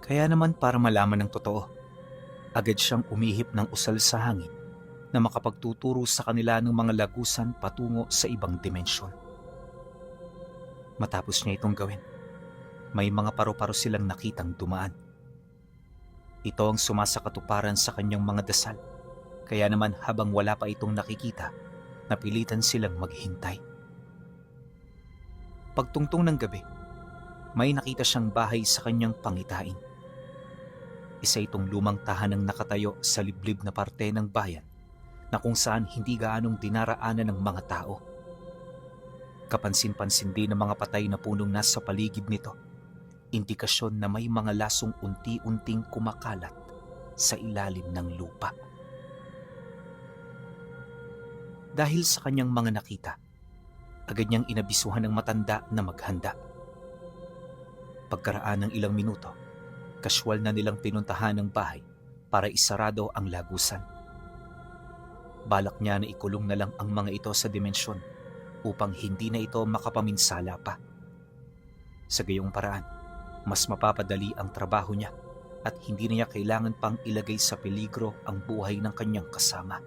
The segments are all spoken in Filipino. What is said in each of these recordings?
Kaya naman para malaman ng totoo, agad siyang umihip ng usal sa hangin na makapagtuturo sa kanila ng mga lagusan patungo sa ibang dimensyon. Matapos niya itong gawin, may mga paru-paro silang nakitang dumaan. Ito ang sumasakatuparan sa kanyang mga dasal, kaya naman habang wala pa itong nakikita, napilitan silang maghintay. Pagtungtong ng gabi, may nakita siyang bahay sa kanyang pangitain. Isa itong lumang tahanang nakatayo sa liblib na parte ng bayan na kung saan hindi gaanong dinaraanan ng mga tao. Kapansin-pansin din ng mga patay na punong nasa paligid nito, indikasyon na may mga lasong unti-unting kumakalat sa ilalim ng lupa. Dahil sa kanyang mga nakita, agad niyang inabisuhan ng matanda na maghanda. Pagkaraan ng ilang minuto, kasywal na nilang pinuntahan ng bahay para isarado ang lagusan. Balak niya na ikulong na lang ang mga ito sa dimensyon upang hindi na ito makapaminsala pa. Sa gayong paraan, mas mapapadali ang trabaho niya at hindi na niya kailangan pang ilagay sa peligro ang buhay ng kanyang kasama.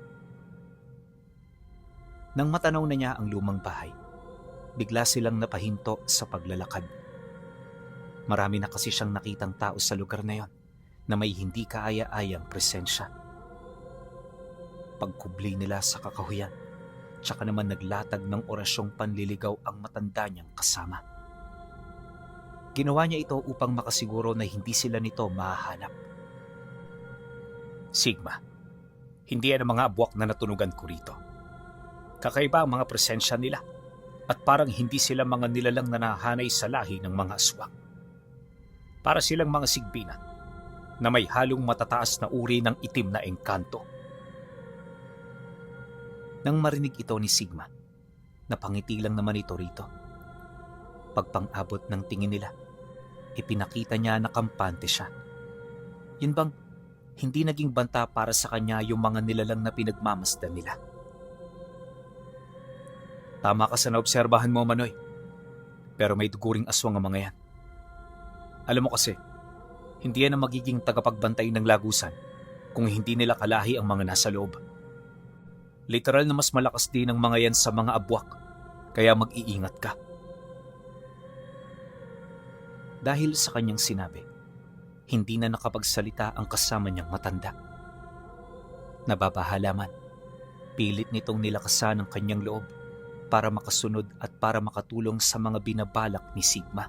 Nang matanaw na niya ang lumang bahay, bigla silang napahinto sa paglalakad. Marami na kasi siyang nakitang tao sa lugar na yon na may hindi kaaya-ayang presensya. Pagkubli nila sa kakahuyan, tsaka naman naglatag ng orasyong panliligaw ang matanda niyang kasama. Ginawa niya ito upang makasiguro na hindi sila nito mahahanap. Sigma, hindi yan ang mga abwak na natunugan ko rito. Kakaiba ang mga presensya nila at parang hindi sila mga nilalang na nahanay sa lahi ng mga aswang. Para silang mga sigbina na may halong matataas na uri ng itim na engkanto. Nang marinig ito ni Sigma, napangiti lang naman ito rito. Pagpang-abot ng tingin nila, ipinakita niya na kampante siya. Yun bang hindi naging banta para sa kanya yung mga nilalang na pinagmamasdan nila? Tama ka sa naobserbahan mo, Manoy. Pero may duguring aswang ang mga yan. Alam mo kasi, hindi yan ang magiging tagapagbantay ng lagusan kung hindi nila kalahi ang mga nasa loob. Literal na mas malakas din ang mga yan sa mga abwak, kaya mag-iingat ka. Dahil sa kanyang sinabi, hindi na nakapagsalita ang kasama niyang matanda. Nababahala man, pilit nitong nilakasan ang kanyang loob para makasunod at para makatulong sa mga binabalak ni Sigma.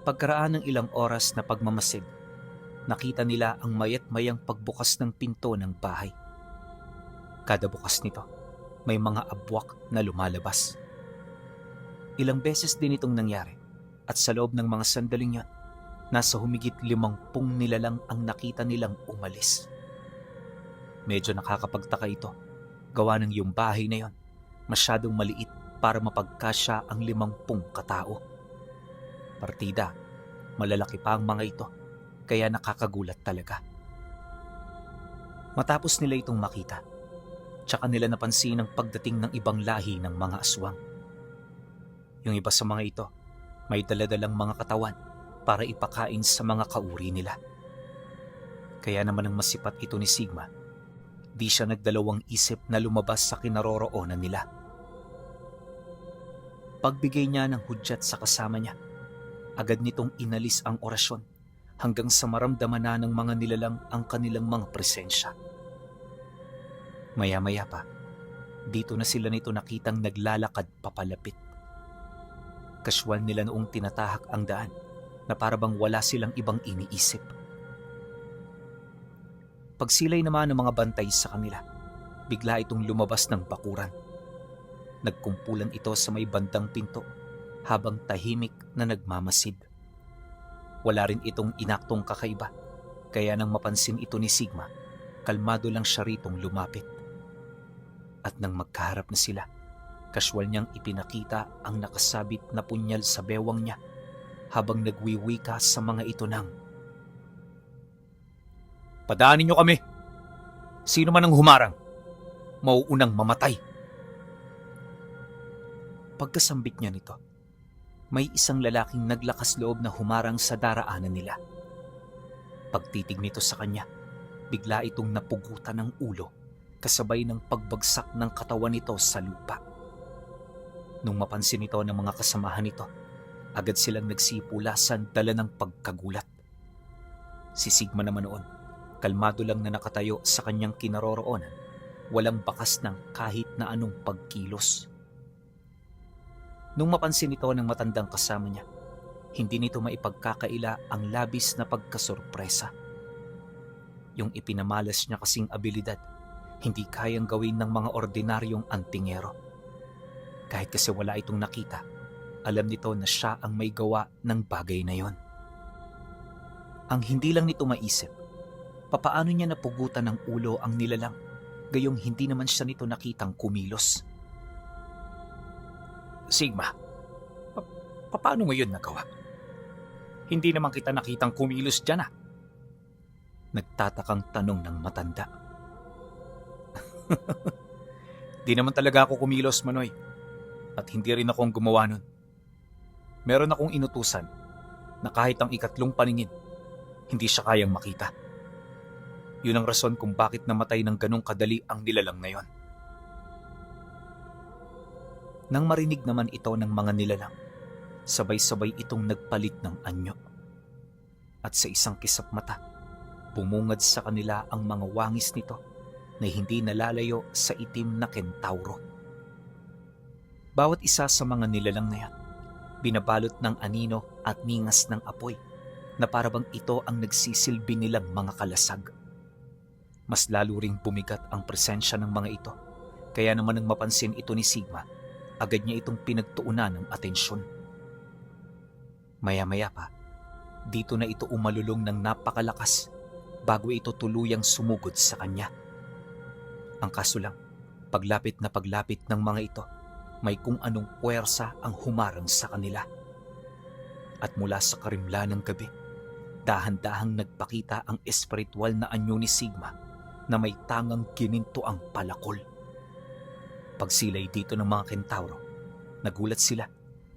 Pagkaraan ng ilang oras na pagmamasid, nakita nila ang mayat-mayang pagbukas ng pinto ng bahay. Kada bukas nito, may mga abwak na lumalabas. Ilang beses din itong nangyari at sa loob ng mga sandaling yon, nasa humigit 50 nilalang ang nakita nilang umalis. Medyo nakakapagtaka ito, gawa ng yung bahay na yon, masyadong maliit para mapagkasya ang 50 katao. Partida, malalaki pa ang mga ito, kaya nakakagulat talaga. Matapos nila itong makita, tsaka nila napansin ang pagdating ng ibang lahi ng mga aswang. Yung iba sa mga ito, may daladalang mga katawan para ipakain sa mga kauri nila. Kaya naman ang masipat ito ni Sigma, di siya nagdalawang isip na lumabas sa kinaroroonan nila. Pagbigay niya ng hudyat sa kasama niya, agad nitong inalis ang orasyon hanggang sa maramdaman na ng mga nilalang ang kanilang mga presensya. Maya-maya pa, dito na sila nito nakitang naglalakad papalapit. Kasywal nila noong tinatahak ang daan na parabang wala silang ibang iniisip. Pagsilay naman ng mga bantay sa kanila, bigla itong lumabas ng bakuran. Nagkumpulan ito sa may bandang pinto habang tahimik na nagmamasid. Wala rin itong inaktong kakaiba, kaya nang mapansin ito ni Sigma, kalmado lang siya ritong lumapit. At nang magkaharap na sila, kasywal niyang ipinakita ang nakasabit na punyal sa bewang niya habang nagwiwika sa mga ito ng, "Padaanin niyo kami! Sino man ang humarang, mauunang mamatay." Pagkasambit niya nito, May isang lalaking naglakas loob na humarang sa daraanan nila. Pagtitig nito sa kanya, bigla itong napugutan ng ulo kasabay ng pagbagsak ng katawan nito sa lupa. Nung mapansin ito ng mga kasamahan nito, agad silang nagsipulasan dala ng pagkagulat. Si Sigma naman noon, kalmado lang na nakatayo sa kanyang kinaroroonan, walang bakas ng kahit na anong pagkilos. Nung mapansin ito ng matandang kasama niya, hindi nito maipagkakaila ang labis na pagkasorpresa. Yung ipinamalas niya kasing abilidad, hindi kayang gawin ng mga ordinaryong antingero. Kahit kasi wala itong nakita, alam nito na siya ang may gawa ng bagay na yon. Ang hindi lang nito maisip, papaano niya napugutan ng ulo ang nilalang, gayong hindi naman siya nito nakitang kumilos. Sigma, paano mo yun nagawa? Hindi naman kita nakitang kumilos dyan Nagtatakang tanong ng matanda. Di naman talaga ako kumilos, Manoy. At hindi rin akong gumawa nun. Meron akong inutusan na kahit ang ikatlong paningin, hindi siya kayang makita. Yun ang rason kung bakit namatay ng ganong kadali ang nilalang na yon. Nang marinig naman ito ng mga nilalang, sabay-sabay itong nagpalit ng anyo. At sa isang kisap mata, bumungad sa kanila ang mga wangis nito na hindi nalalayo sa itim na kentauro. Bawat isa sa mga nilalang na yan, binabalot ng anino at ningas ng apoy na parabang ito ang nagsisilbi nilang mga kalasag. Mas lalo ring bumigat ang presensya ng mga ito, kaya naman nang mapansin ito ni Sigma, agad niya itong pinagtuunan ng atensyon. Maya-maya pa, dito na ito umalulong ng napakalakas bago ito tuluyang sumugod sa kanya. Ang kaso lang, paglapit na paglapit ng mga ito, may kung anong puwersa ang humarang sa kanila. At mula sa karimla ng gabi, dahan-dahang nagpakita ang espiritual na anyo ni Sigma na may tangang gininto ang palakol. Pagsilay dito ng mga kentauro, nagulat sila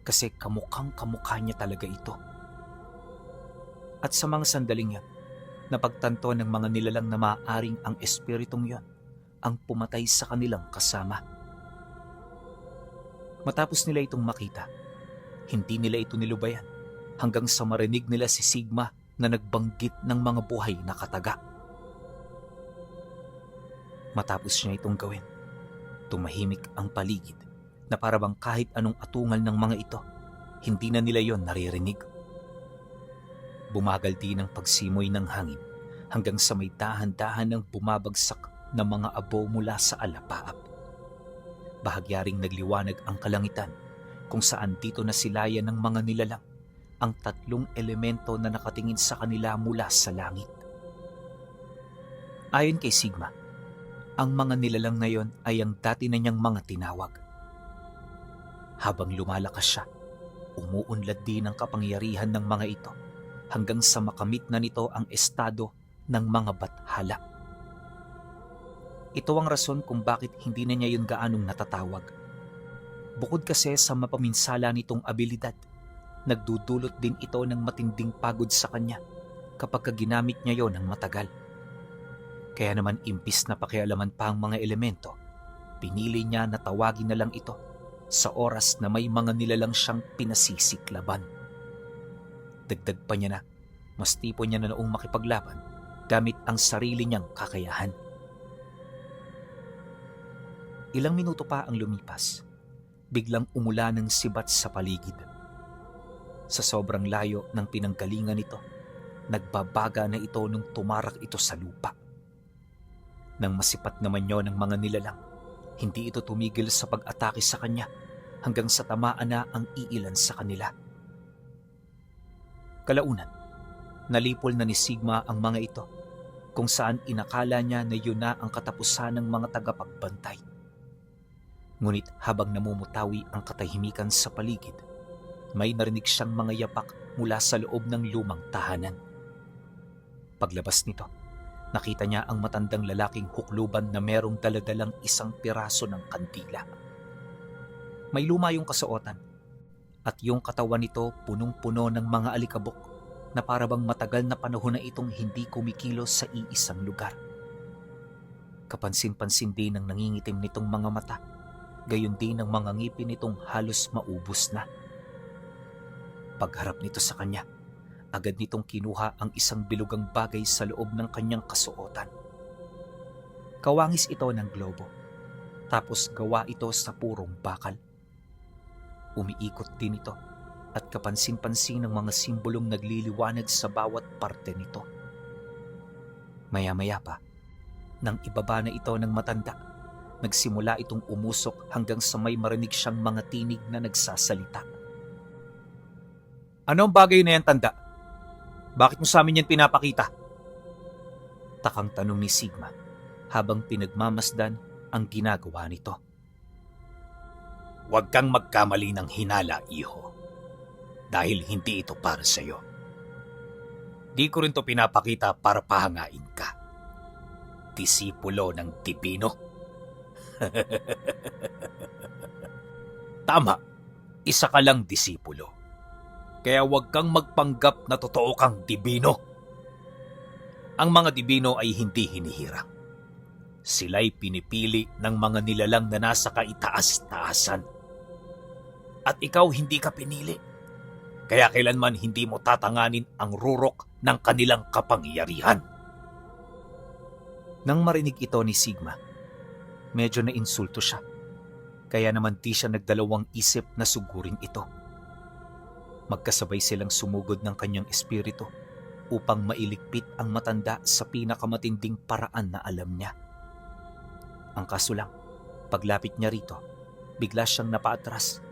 kasi kamukhang-kamukha niya talaga ito. At sa mga sandaling yan, napagtanto ng mga nilalang na maaaring ang espiritong yon ang pumatay sa kanilang kasama. Matapos nila itong makita, hindi nila ito nilubayan hanggang sa marinig nila si Sigma na nagbanggit ng mga buhay na kataga. Matapos niya itong gawin, tumahimik ang paligid na parabang kahit anong atungal ng mga ito, hindi na nila yon naririnig. Bumagal din ang pagsimoy ng hangin hanggang sa may dahan-dahan ng bumabagsak na mga abo mula sa alapaap. Bahagyaring nagliwanag ang kalangitan kung saan dito na silayan ng mga nilalang ang tatlong elemento na nakatingin sa kanila mula sa langit. Ayon kay Sigma, ang mga nilalang na yon ay ang dati na niyang mga tinawag. Habang lumalakas siya, umuunlad din ang kapangyarihan ng mga ito hanggang sa makamit na nito ang estado ng mga bathala. Ito ang rason kung bakit hindi na niya yun gaanong natatawag. Bukod kasi sa mapaminsala nitong abilidad, nagdudulot din ito ng matinding pagod sa kanya kapag ginamit niya yon ng matagal. Kaya naman imbis na pakialaman pa ang mga elemento, pinili niya na tawagin na lang ito sa oras na may mga nilalang siyang pinasisiklaban. Dagdag pa niya na, mas tipo niya na noong makipaglaban gamit ang sarili niyang kakayahan. Ilang minuto pa ang lumipas, biglang umula ng sibat sa paligid. Sa sobrang layo ng pinanggalingan nito, nagbabaga na ito nung tumarak ito sa lupa. Nang masipat naman yon ng mga nilalang, hindi ito tumigil sa pag-atake sa kanya hanggang sa tamaan na ang iilan sa kanila. Kalaunan, nalipol na ni Sigma ang mga ito kung saan inakala niya na yun na ang katapusan ng mga tagapagbantay. Ngunit habang namumutawi ang katahimikan sa paligid, may narinig siyang mga yapak mula sa loob ng lumang tahanan. Paglabas nito, nakita niya ang matandang lalaking hukluban na merong daladalang isang piraso ng kandila. May luma yung kasuotan at yung katawan nito punong-puno ng mga alikabok na parabang matagal na panahon na itong hindi kumikilos sa iisang lugar. Kapansin-pansin din ang nangingitim nitong mga mata, gayon din ang mga ngipin nitong halos maubos na. Pagharap nito sa kanya, agad nitong kinuha ang isang bilugang bagay sa loob ng kanyang kasuotan. Kawangis ito ng globo, tapos gawa ito sa purong bakal. Umiikot din ito at kapansin-pansin ng mga simbolong nagliliwanag sa bawat parte nito. Maya-maya pa, nang ibaba na ito ng matanda, nagsimula itong umusok hanggang sa may marinig siyang mga tinig na nagsasalita. Ano ang bagay na yan, tanda? Bakit mo sa amin yan pinapakita? Takang tanong ni Sigma habang pinagmamasdan ang ginagawa nito. Huwag kang magkamali ng hinala, iho. Dahil hindi ito para sa'yo. Di ko rin to pinapakita para pahangain ka. Disipulo ng Dibino. Tama, isa ka lang disipulo. Kaya huwag kang magpanggap na totoo kang Dibino. Ang mga Dibino ay hindi hinihirang. Sila'y pinipili ng mga nilalang na nasa kaitaas-taasan. At ikaw hindi ka pinili. Kaya kailanman hindi mo tatanganin ang rurok ng kanilang kapangyarihan. Nang marinig ito ni Sigma, medyo nainsulto siya. Kaya naman di siya nagdalawang isip na sugurin ito. Magkasabay silang sumugod ng kanyang espiritu upang mailigpit ang matanda sa pinakamatinding paraan na alam niya. Ang kaso lang, paglapit niya rito, bigla siyang napaatras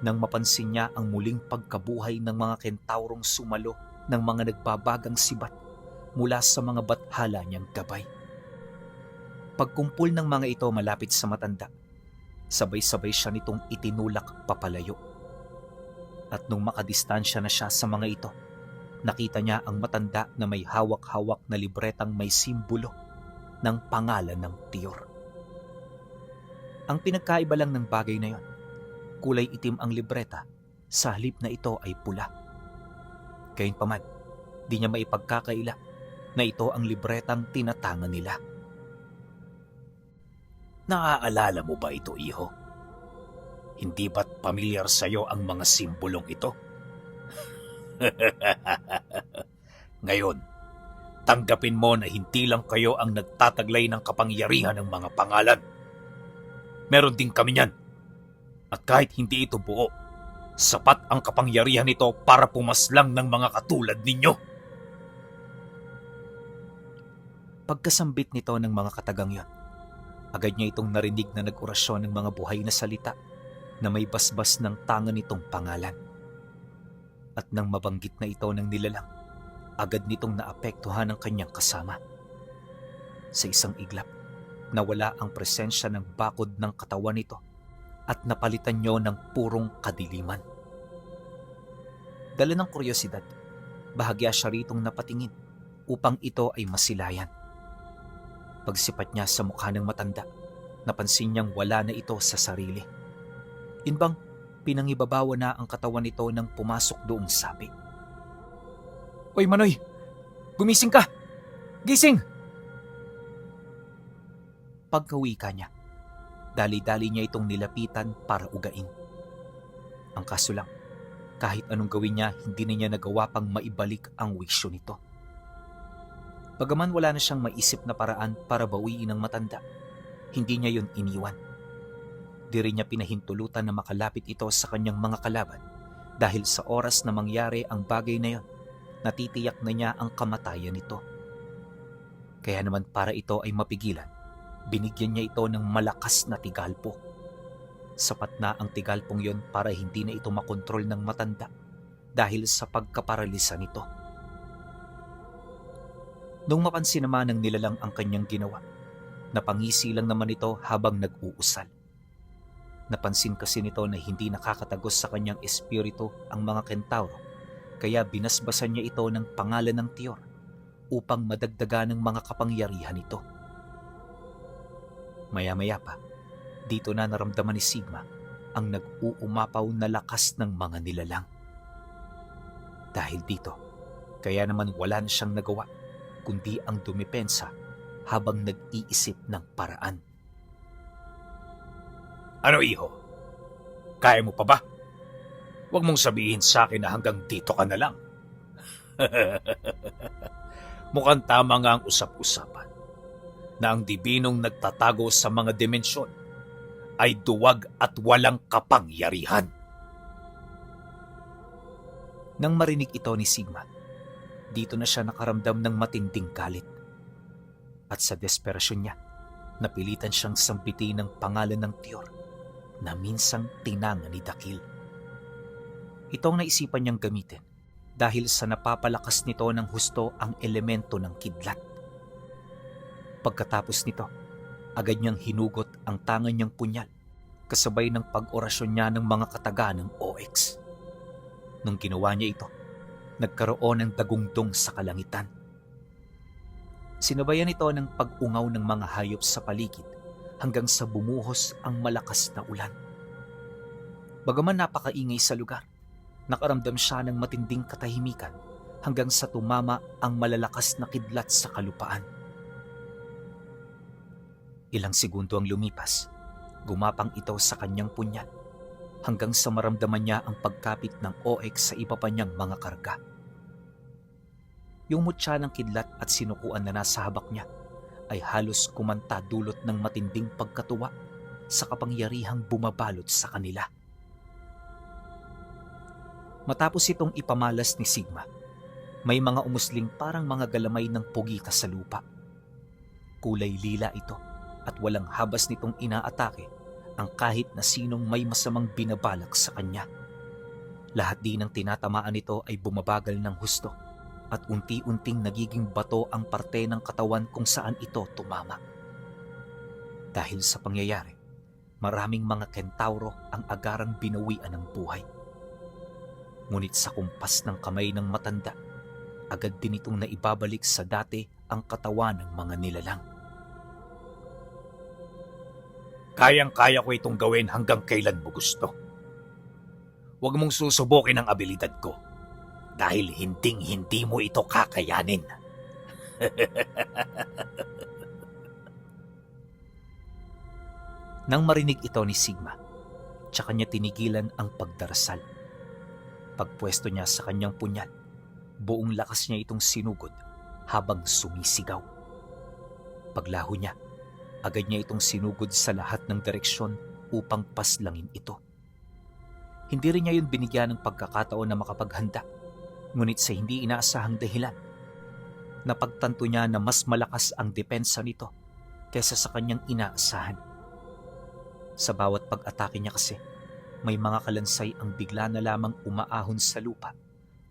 nang mapansin niya ang muling pagkabuhay ng mga kentaurong sumalo ng mga nagbabagang sibat mula sa mga bathala niyang gabay. Pagkumpul ng mga ito malapit sa matanda, sabay-sabay siya nitong itinulak papalayo. At nung makadistansya na siya sa mga ito, nakita niya ang matanda na may hawak-hawak na libretang may simbolo ng pangalan ng Tiyor. Ang pinagkaiba lang ng bagay na yon, kulay itim ang libreta, sa halip na ito ay pula. Gayunpaman, di niya maipagkakaila na ito ang libretang tinatangan nila. Naaalala mo ba ito, iho? Hindi ba't pamilyar sa'yo ang mga simbolong ito? Ngayon, tanggapin mo na hindi lang kayo ang nagtataglay ng kapangyarihan ng mga pangalan. Meron din kami niyan. At kahit hindi ito buo, sapat ang kapangyarihan nito para pumaslang ng mga katulad ninyo. Pagkasambit nito ng mga katagang yon, agad niya itong narinig na nag-orasyon ng mga buhay na salita na may basbas ng tangan nitong pangalan. At nang mabanggit na ito ng nilalang, agad nitong naapektuhan ang kanyang kasama. Sa isang iglap, nawala ang presensya ng bakod ng katawan nito at napalitan niyo ng purong kadiliman. Dala ng kuryosidad, bahagya siya ritong napatingin upang ito ay masilayan. Pagsipat niya sa mukha ng matanda, napansin niyang wala na ito sa sarili. Yun bang pinangibabawa na ang katawan nito nang pumasok doong sapi. Oy Manoy! Gumising ka! Gising! Pagkawika niya, dali-dali niya itong nilapitan para ugain. Ang kaso lang, kahit anong gawin niya, hindi na niya nagawa pang maibalik ang wisyo nito. Bagaman wala na siyang maisip na paraan para bawiin ang matanda, hindi niya yun iniwan. Di rin niya pinahintulutan na makalapit ito sa kanyang mga kalaban dahil sa oras na mangyari ang bagay na yon, natitiyak na niya ang kamatayan nito. Kaya naman para ito ay mapigilan, binigyan niya ito ng malakas na tigalpo. Sapat na ang tigalpong yon para hindi na ito makontrol ng matanda dahil sa pagkaparalisa nito. Nung mapansin naman ng nilalang ang kanyang ginawa, napangisi lang naman ito habang nag-uusal. Napansin kasi nito na hindi nakakatagos sa kanyang espiritu ang mga kentauro, kaya binasbasan niya ito ng pangalan ng Tiyor upang madagdagan ng mga kapangyarihan nito. Maya-maya pa, dito na naramdaman ni Sigma ang nag-uumapaw na lakas ng mga nilalang. Dahil dito, kaya naman wala na siyang nagawa kundi ang dumepensa habang nag-iisip ng paraan. Ano iho? Kaya mo pa ba? Huwag mong sabihin sa akin na hanggang dito ka na lang. Mukhang tama nga ang usap-usapan na ang dibinong nagtatago sa mga dimensyon ay duwag at walang kapangyarihan. Nang marinig ito ni Sigma, dito na siya nakaramdam ng matinding galit. At sa desperasyon niya, napilitan siyang sampitin ng pangalan ng Tiyor na minsang tinanga ni Dakil. Ito ang naisipan niyang gamitin dahil sa napapalakas nito ng husto ang elemento ng kidlat. Pagkatapos nito, agad niyang hinugot ang tangan niyang punyal kasabay ng pag-orasyon niya ng mga kataga ng OX. Nung ginawa niya ito, nagkaroon ng dagungdong sa kalangitan. Sinabayan ito ng pag-ungaw ng mga hayop sa paligid hanggang sa bumuhos ang malakas na ulan. Bagaman napakaingay sa lugar, nakaramdam siya ng matinding katahimikan hanggang sa tumama ang malalakas na kidlat sa kalupaan. Ilang segundo ang lumipas, gumapang ito sa kanyang punyal hanggang sa maramdaman niya ang pagkapit ng OX sa iba pa niyang mga karga. Yung mutya ng kidlat at sinukuan na nasa habak niya ay halos kumanta dulot ng matinding pagkatuwa sa kapangyarihang bumabalot sa kanila. Matapos itong ipamalas ni Sigma, may mga umusling parang mga galamay ng pugita sa lupa. Kulay lila ito at walang habas nitong inaatake ang kahit na sinong may masamang binabalak sa kanya. Lahat din ng tinatamaan nito ay bumabagal ng husto at unti-unting nagiging bato ang parte ng katawan kung saan ito tumama. Dahil sa pangyayari, maraming mga kentauro ang agarang binawian ng buhay. Ngunit sa kumpas ng kamay ng matanda, agad din itong naibabalik sa dati ang katawan ng mga nilalang. Kayang-kaya ko itong gawin hanggang kailan mo gusto. Huwag mong susubukin ang abilidad ko dahil hinding-hindi mo ito kakayanin. Nang marinig ito ni Sigma, tsaka niya tinigilan ang pagdarasal. Pagpwesto niya sa kanyang punyal, buong lakas niya itong sinugod habang sumisigaw. Paglaho niya, agad niya itong sinugod sa lahat ng direksyon upang paslangin ito. Hindi rin niya yun binigyan ng pagkakataon na makapaghanda, ngunit sa hindi inaasahang dahilan, napagtanto niya na mas malakas ang depensa nito kaysa sa kanyang inaasahan. Sa bawat pag-atake niya kasi, may mga kalansay ang bigla na lamang umaahon sa lupa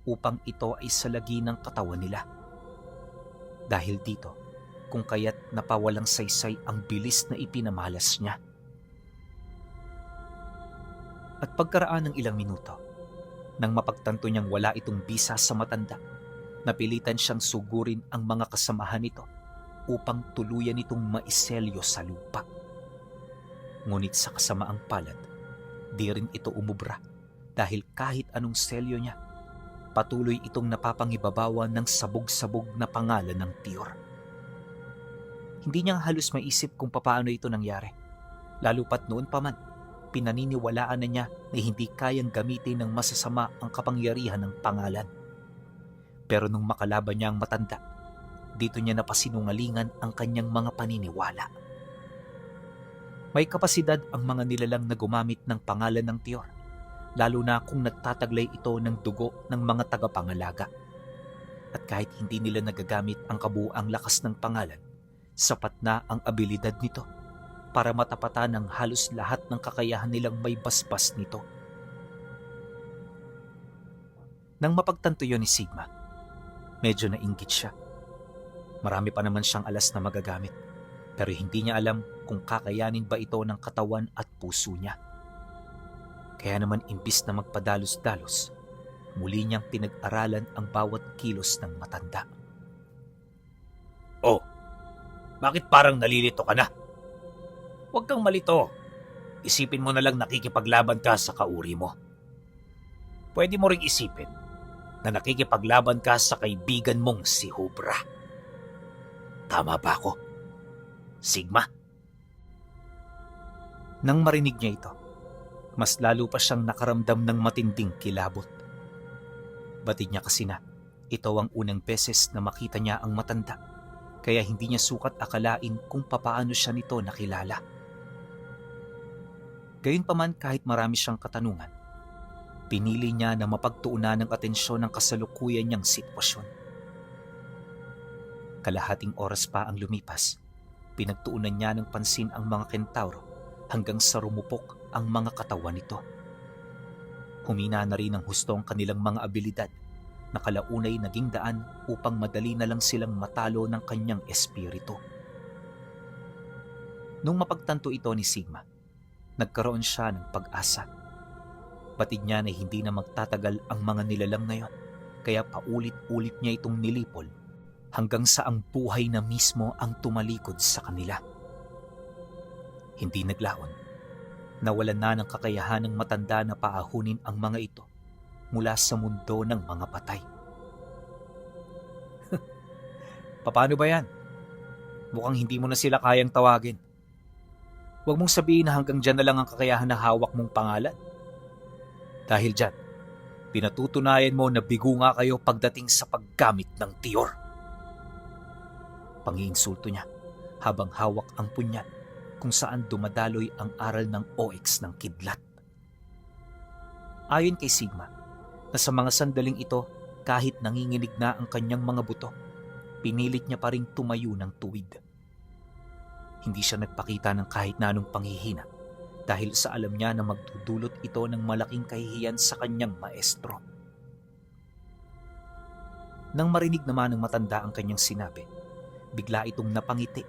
upang ito ay salagi ng katawan nila. Dahil dito, kung kaya't napawalang saysay ang bilis na ipinamalas niya. At pagkaraan ng ilang minuto, nang mapagtanto niyang wala itong bisa sa matanda, napilitan siyang sugurin ang mga kasamahan nito upang tuluyan itong maiselyo sa lupa. Ngunit sa kasamaang palad, di rin ito umubra dahil kahit anong selyo niya, patuloy itong napapangibabawan ng sabog-sabog na pangalan ng Tiyor. Hindi niya halos maisip kung papaano ito nangyari, lalo pat noon pa man, pinaniniwalaan na niya na hindi kayang gamitin ng masasama ang kapangyarihan ng pangalan. Pero nung makalaban niya ang matanda, dito niya napasinungalingan ang kanyang mga paniniwala. May kapasidad ang mga nilalang na gumamit ng pangalan ng Tiyor, lalo na kung nagtataglay ito ng dugo ng mga tagapangalaga. At kahit hindi nila nagagamit ang kabuuang lakas ng pangalan, sapat na ang abilidad nito para matapatan ng halos lahat ng kakayahan nilang may basbas nito. Nang mapagtanto yun ni Sigma, medyo nainggit siya. Marami pa naman siyang alas na magagamit, pero hindi niya alam kung kakayanin ba ito ng katawan at puso niya. Kaya naman imbis na magpadalos-dalos, muli niyang pinag-aralan ang bawat kilos ng matanda. Oh, bakit parang nalilito ka na? Huwag kang malito. Isipin mo na lang nakikipaglaban ka sa kauri mo. Pwede mo ring isipin na nakikipaglaban ka sa kaibigan mong si Hubra. Tama ba ako, Sigma? Nang marinig niya ito, mas lalo pa siyang nakaramdam ng matinding kilabot. Batid niya kasi na ito ang unang beses na makita niya ang matanda, kaya hindi niya sukat akalain kung papaano siya nito nakilala. Gayunpaman kahit marami siyang katanungan, pinili niya na mapagtuunan ng atensyon ng kasalukuyan niyang sitwasyon. Kalahating oras pa ang lumipas, pinagtuunan niya ng pansin ang mga kentauro hanggang sa rumupok ang mga katawan nito. Humina na rin ang husto ang kanilang mga abilidad na kalaunay naging daan upang madali na lang silang matalo ng kanyang espiritu. Nung mapagtanto ito ni Sigma, nagkaroon siya ng pag-asa. Batid niya na hindi na magtatagal ang mga nilalang na yon, kaya paulit-ulit niya itong nilipol hanggang sa ang buhay na mismo ang tumalikod sa kanila. Hindi naglaon. Nawalan na ng kakayahan ng matanda na paahunin ang mga ito mula sa mundo ng mga patay. Paano ba yan? Mukhang hindi mo na sila kayang tawagin. Huwag mong sabihin na hanggang dyan na lang ang kakayahan na hawak mong pangalan. Dahil dyan, pinatutunayan mo na bigo nga kayo pagdating sa paggamit ng tiyor. Pangiinsulto niya habang hawak ang punyal kung saan dumadaloy ang aral ng OX ng kidlat. Ayon kay Sigma, na sa mga sandaling ito kahit nanginginig na ang kanyang mga buto, pinilit niya pa ring tumayo ng tuwid. Hindi siya nagpakita ng kahit na anong panghihina dahil sa alam niya na magdudulot ito ng malaking kahihiyan sa kanyang maestro. Nang marinig naman ng matanda ang kanyang sinabi, bigla itong napangiti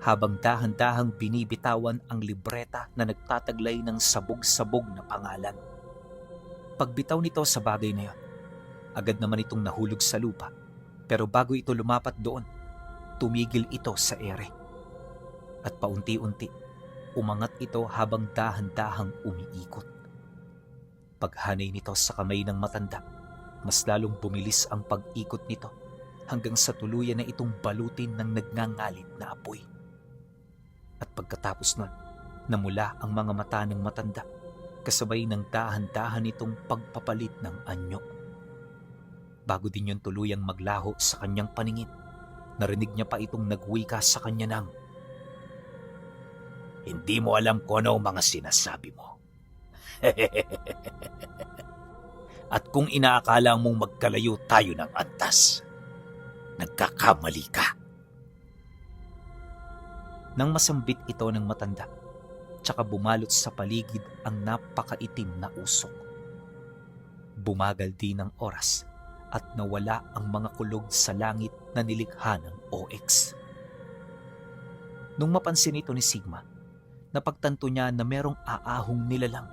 habang dahan-dahang binibitawan ang libreta na nagtataglay ng sabog-sabog na pangalan. Pagbitaw nito sa bagay na yon, agad naman itong nahulog sa lupa, pero bago ito lumapat doon, tumigil ito sa ere. At paunti-unti, umangat ito habang dahan-dahang umiikot. Paghanay nito sa kamay ng matanda, mas lalong bumilis ang pag-ikot nito hanggang sa tuluyan na itong balutin ng nagngangalit na apoy. At pagkatapos nun, namula ang mga mata ng matanda kasabay ng dahan-dahan itong pagpapalit ng anyo. Bago din yun tuluyang maglaho sa kanyang paningin, narinig niya pa itong nagwika sa kanya ng, "Hindi mo alam kung ano ang mga sinasabi mo. At kung inaakala mong magkalayo tayo ng antas, nagkakamali ka." Nang masambit ito ng matanda, tsaka bumalot sa paligid ang napakaitim na usok. Bumagal din ang oras at nawala ang mga kulog sa langit na nilikha ng OX. Nung mapansin ito ni Sigma, napagtanto niya na merong aahong nilalang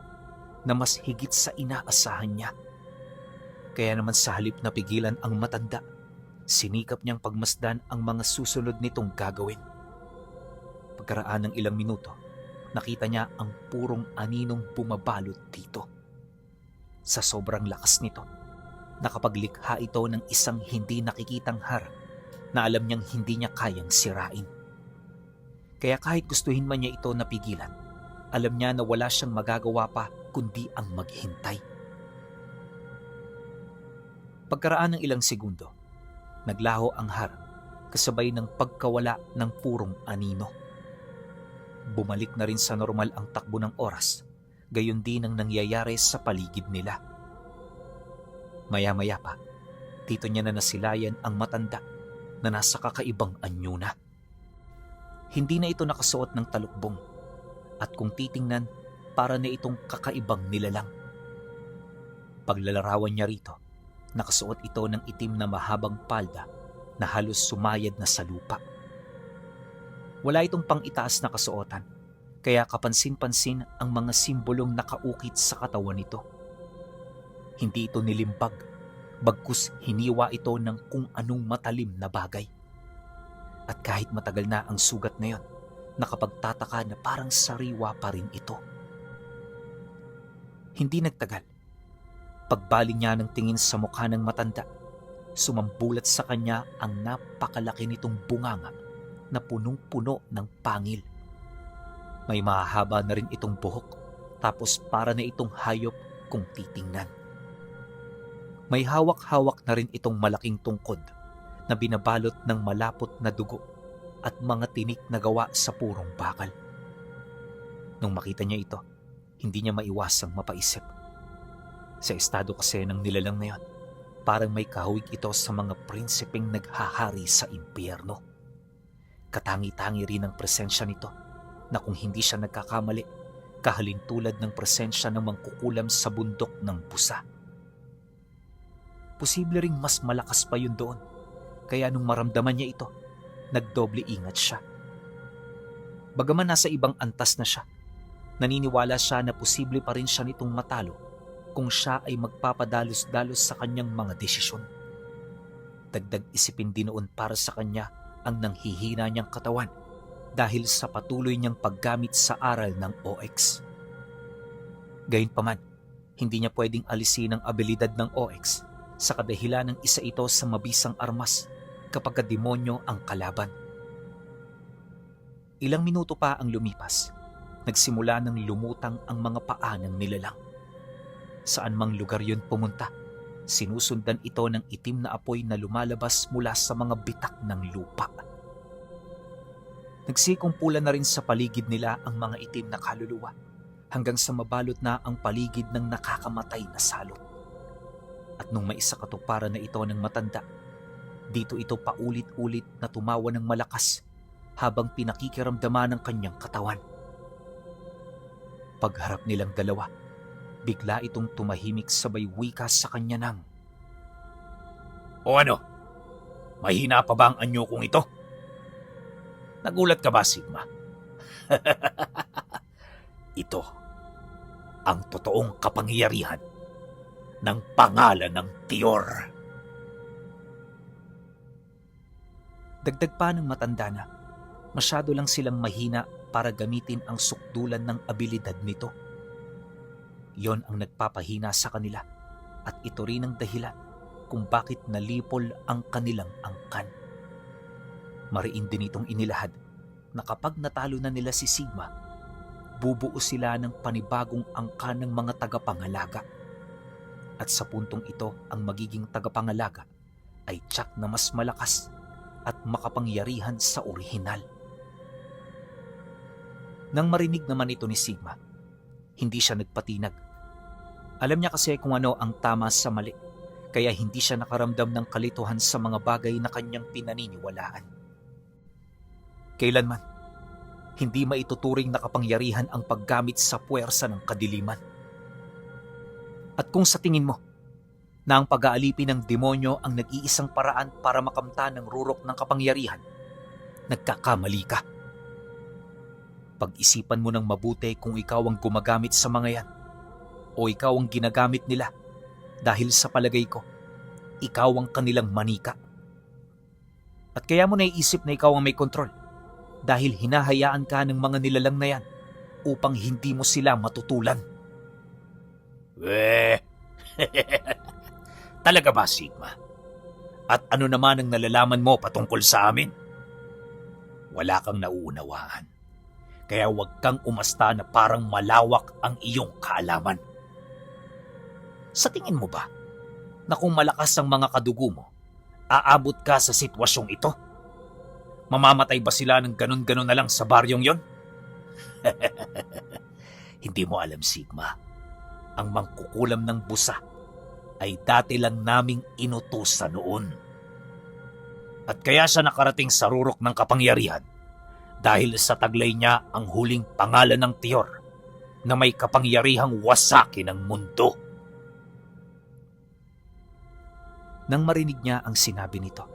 na mas higit sa inaasahan niya. Kaya naman sa halip na pigilan ang matanda, sinikap niyang pagmasdan ang mga susunod nitong gagawin. Pagkaraan ng ilang minuto, nakita niya ang purong aninong bumabalot dito. Sa sobrang lakas nito, nakapaglikha ito ng isang hindi nakikitang harang na alam niyang hindi niya kayang sirain. Kaya kahit gustuhin man niya ito napigilan, alam niya na wala siyang magagawa pa kundi ang maghintay. Pagkaraan ng ilang segundo, naglaho ang harang kasabay ng pagkawala ng purong anino. Bumalik na rin sa normal ang takbo ng oras, gayon din ang nangyayari sa paligid nila. Maya-maya pa, dito niya na nasilayan ang matanda na nasa kakaibang anyo na. Hindi na ito nakasuot ng talukbong at kung titingnan, para na itong kakaibang nilalang. Paglalarawan niya rito, nakasuot ito ng itim na mahabang palda na halos sumayad na sa lupa. Wala itong pang-itaas na kasuotan, kaya kapansin-pansin ang mga simbolong nakaukit sa katawan nito. Hindi ito nilimbag, bagkus hiniwa ito ng kung anong matalim na bagay. At kahit matagal na ang sugat na yon, nakapagtataka na parang sariwa pa rin ito. Hindi nagtagal. Pagbaling niya ng tingin sa mukha ng matanda, sumambulat sa kanya ang napakalaki nitong bunganga na punong-puno ng pangil. May mahahaba na rin itong buhok, tapos para na itong hayop kung titingnan. May hawak-hawak na rin itong malaking tungkod na binabalot ng malapot na dugo at mga tinik na gawa sa purong bakal. Nung makita niya ito, hindi niya maiwasang mapaisip. Sa estado kasi ng nilalang na yon, parang may kahawig ito sa mga prinsipeng naghahari sa impyerno. Katangi-tangi rin ang presensya nito na kung hindi siya nagkakamali, kahalintulad ng presensya ng mangkukulam sa bundok ng busa. Posible ring mas malakas pa yun doon, kaya nung maramdaman niya ito, nagdoble ingat siya. Bagaman nasa ibang antas na siya, naniniwala siya na posible pa rin siya nitong matalo kung siya ay magpapadalos-dalos sa kanyang mga desisyon. Dagdag isipin din noon para sa kanya ang nanghihina niyang katawan dahil sa patuloy niyang paggamit sa aral ng OX. Gayunpaman, hindi niya pwedeng alisin ang abilidad ng OX sa kadahilan ng isa ito sa mabisang armas kapag demonyo ang kalaban. Ilang minuto pa ang lumipas, nagsimula ng lumutang ang mga paa ng nilalang. Saan mang lugar yun pumunta, sinusundan ito ng itim na apoy na lumalabas mula sa mga bitak ng lupa. Nagsikumpulan na rin sa paligid nila ang mga itim na kaluluwa hanggang sa mabalot na ang paligid ng nakakamatay na salot. At nung maisakatuparan na ito ng matanda, dito ito paulit-ulit na tumawa ng malakas habang pinakikiramdaman ng kanyang katawan. Pagharap nilang dalawa, bigla itong tumahimik sabay wika sa kanya ng, O ano? Mahina pa ba ang anyo kong ito? Nagulat ka ba, Sigma? Ito ang totoong kapangyarihan ng pangalan ng Tiyor. Dagdag pa ng matanda na, masyado lang silang mahina para gamitin ang sukdulan ng abilidad nito. Yon ang nagpapahina sa kanila at ito rin ang dahilan kung bakit nalipol ang kanilang angkan. Mariin din itong inilahad na kapag natalo na nila si Sigma, bubuo sila ng panibagong angkan ng mga tagapangalaga. At sa puntong ito, ang magiging tagapangalaga ay tiyak na mas malakas at makapangyarihan sa orihinal. Nang marinig naman ito ni Sigma, hindi siya nagpatinag. Alam niya kasi kung ano ang tama sa mali, kaya hindi siya nakaramdam ng kalituhan sa mga bagay na kanyang pinaniniwalaan. Kailanman, hindi maituturing na kapangyarihan ang paggamit sa puwersa ng kadiliman. At kung sa tingin mo na ang pag-aalipin ng demonyo ang nag-iisang paraan para makamtan ng rurok ng kapangyarihan, nagkakamali ka. Pag-isipan mo ng mabuti kung ikaw ang gumagamit sa mga yan o ikaw ang ginagamit nila dahil sa palagay ko, ikaw ang kanilang manika. At kaya mo naiisip na ikaw ang may kontrol dahil hinahayaan ka ng mga nilalang na yan upang hindi mo sila matutulan. Talaga ba, Sigma? At ano naman ang nalalaman mo patungkol sa amin? Wala kang nauunawaan. Kaya huwag kang umasta na parang malawak ang iyong kaalaman. Sa tingin mo ba na kung malakas ang mga kadugo mo, aabot ka sa sitwasyong ito? Mamamatay ba sila ng ganun-ganun na lang sa baryong yon? Hindi mo alam, Sigma. Ang mangkukulam ng busa ay dati lang naming inutusan noon. At kaya siya nakarating sa rurok ng kapangyarihan dahil sa taglay niya ang huling pangalan ng Tiyor na may kapangyarihang wasakin ang mundo. Nang marinig niya ang sinabi nito,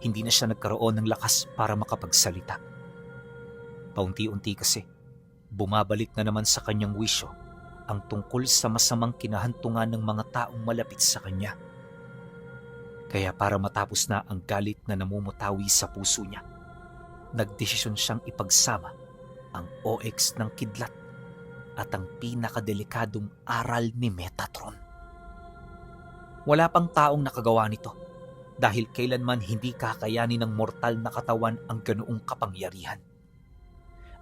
hindi na siya nagkaroon ng lakas para makapagsalita. Paunti-unti kasi, bumabalik na naman sa kanyang wisyo ang tungkol sa masamang kinahantungan ng mga taong malapit sa kanya. Kaya para matapos na ang galit na namumutawi sa puso niya, nagdesisyon siyang ipagsama ang OX ng kidlat at ang pinakadelikadong aral ni Metatron. Wala pang taong nakagawa nito dahil kailanman hindi kakayanin ng mortal na katawan ang ganoong kapangyarihan.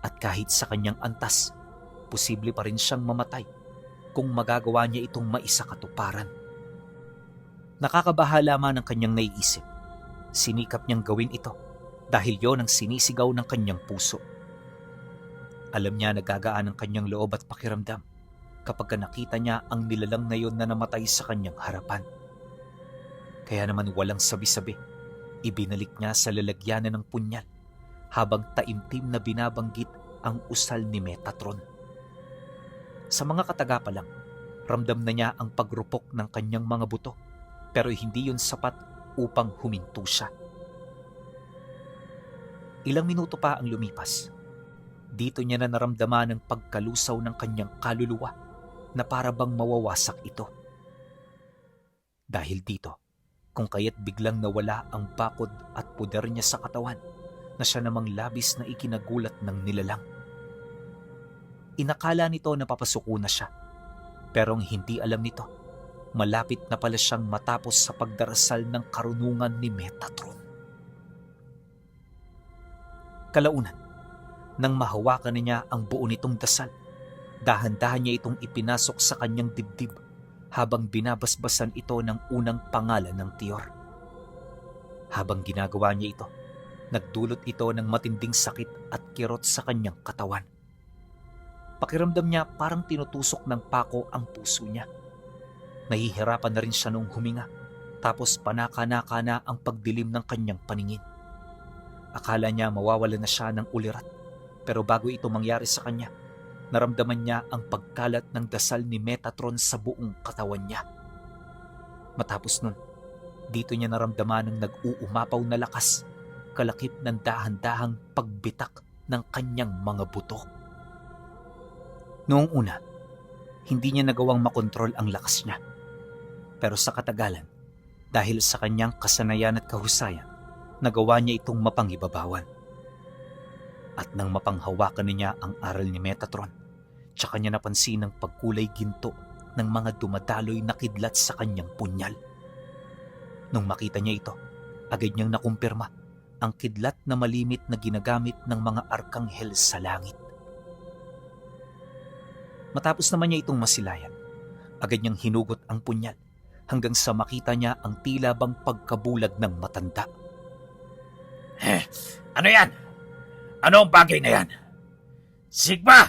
At kahit sa kanyang antas, posible pa rin siyang mamatay kung magagawa niya itong maisakatuparan. Nakakabahala man ang kanyang naiisip. Sinikap niyang gawin ito dahil yon ang sinisigaw ng kanyang puso. Alam niya nagagaan ang kanyang loob at pakiramdam kapag nakita niya ang nilalang na yon na namatay sa kanyang harapan. Kaya naman walang sabi-sabi, ibinalik niya sa lalagyanan ng punyal habang taimtim na binabanggit ang usal ni Metatron. Sa mga kataga pa lang, ramdam na niya ang pagrupok ng kanyang mga buto pero hindi yun sapat upang huminto siya. Ilang minuto pa ang lumipas. Dito niya na naramdaman ang pagkalusaw ng kanyang kaluluwa na para bang mawawasak ito. Dahil dito, kung kaya't biglang nawala ang bakod at puder niya sa katawan na siya namang labis na ikinagulat ng nilalang. Inakala nito na papasuko na siya, pero ang hindi alam nito, malapit na pala siyang matapos sa pagdarasal ng karunungan ni Metatron. Kalaunan, nang mahawakan na niya ang buo nitong dasal, dahan-dahan niya itong ipinasok sa kanyang dibdib habang binabasbasan ito ng unang pangalan ng tiyor. Habang ginagawa niya ito, nagdulot ito ng matinding sakit at kirot sa kanyang katawan. Pakiramdam niya parang tinutusok ng pako ang puso niya. Nahihirapan na rin siya nung huminga, tapos panaka-naka na ang pagdilim ng kanyang paningin. Akala niya mawawala na siya ng ulirat, pero bago ito mangyari sa kanya, naramdaman niya ang pagkalat ng dasal ni Metatron sa buong katawan niya. Matapos nun, dito niya naramdaman ang nag-uumapaw na lakas, kalakip ng dahan-dahang pagbitak ng kanyang mga buto. Noong una, hindi niya nagawang makontrol ang lakas niya. Pero sa katagalan, dahil sa kanyang kasanayan at kahusayan, nagawa niya itong mapangibabawan. At nang mapanghawakan niya ang aral ni Metatron, tsaka niya napansin ang pagkulay ginto ng mga dumadaloy na kidlat sa kanyang punyal. Nung makita niya ito, agad niyang nakumpirma ang kidlat na malimit na ginagamit ng mga arkanghel sa langit. Matapos naman niya itong masilayan, agad niyang hinugot ang punyal hanggang sa makita niya ang tila bang pagkabulag ng matanda. Ano yan? Ano ang bagay na yan? Sigma!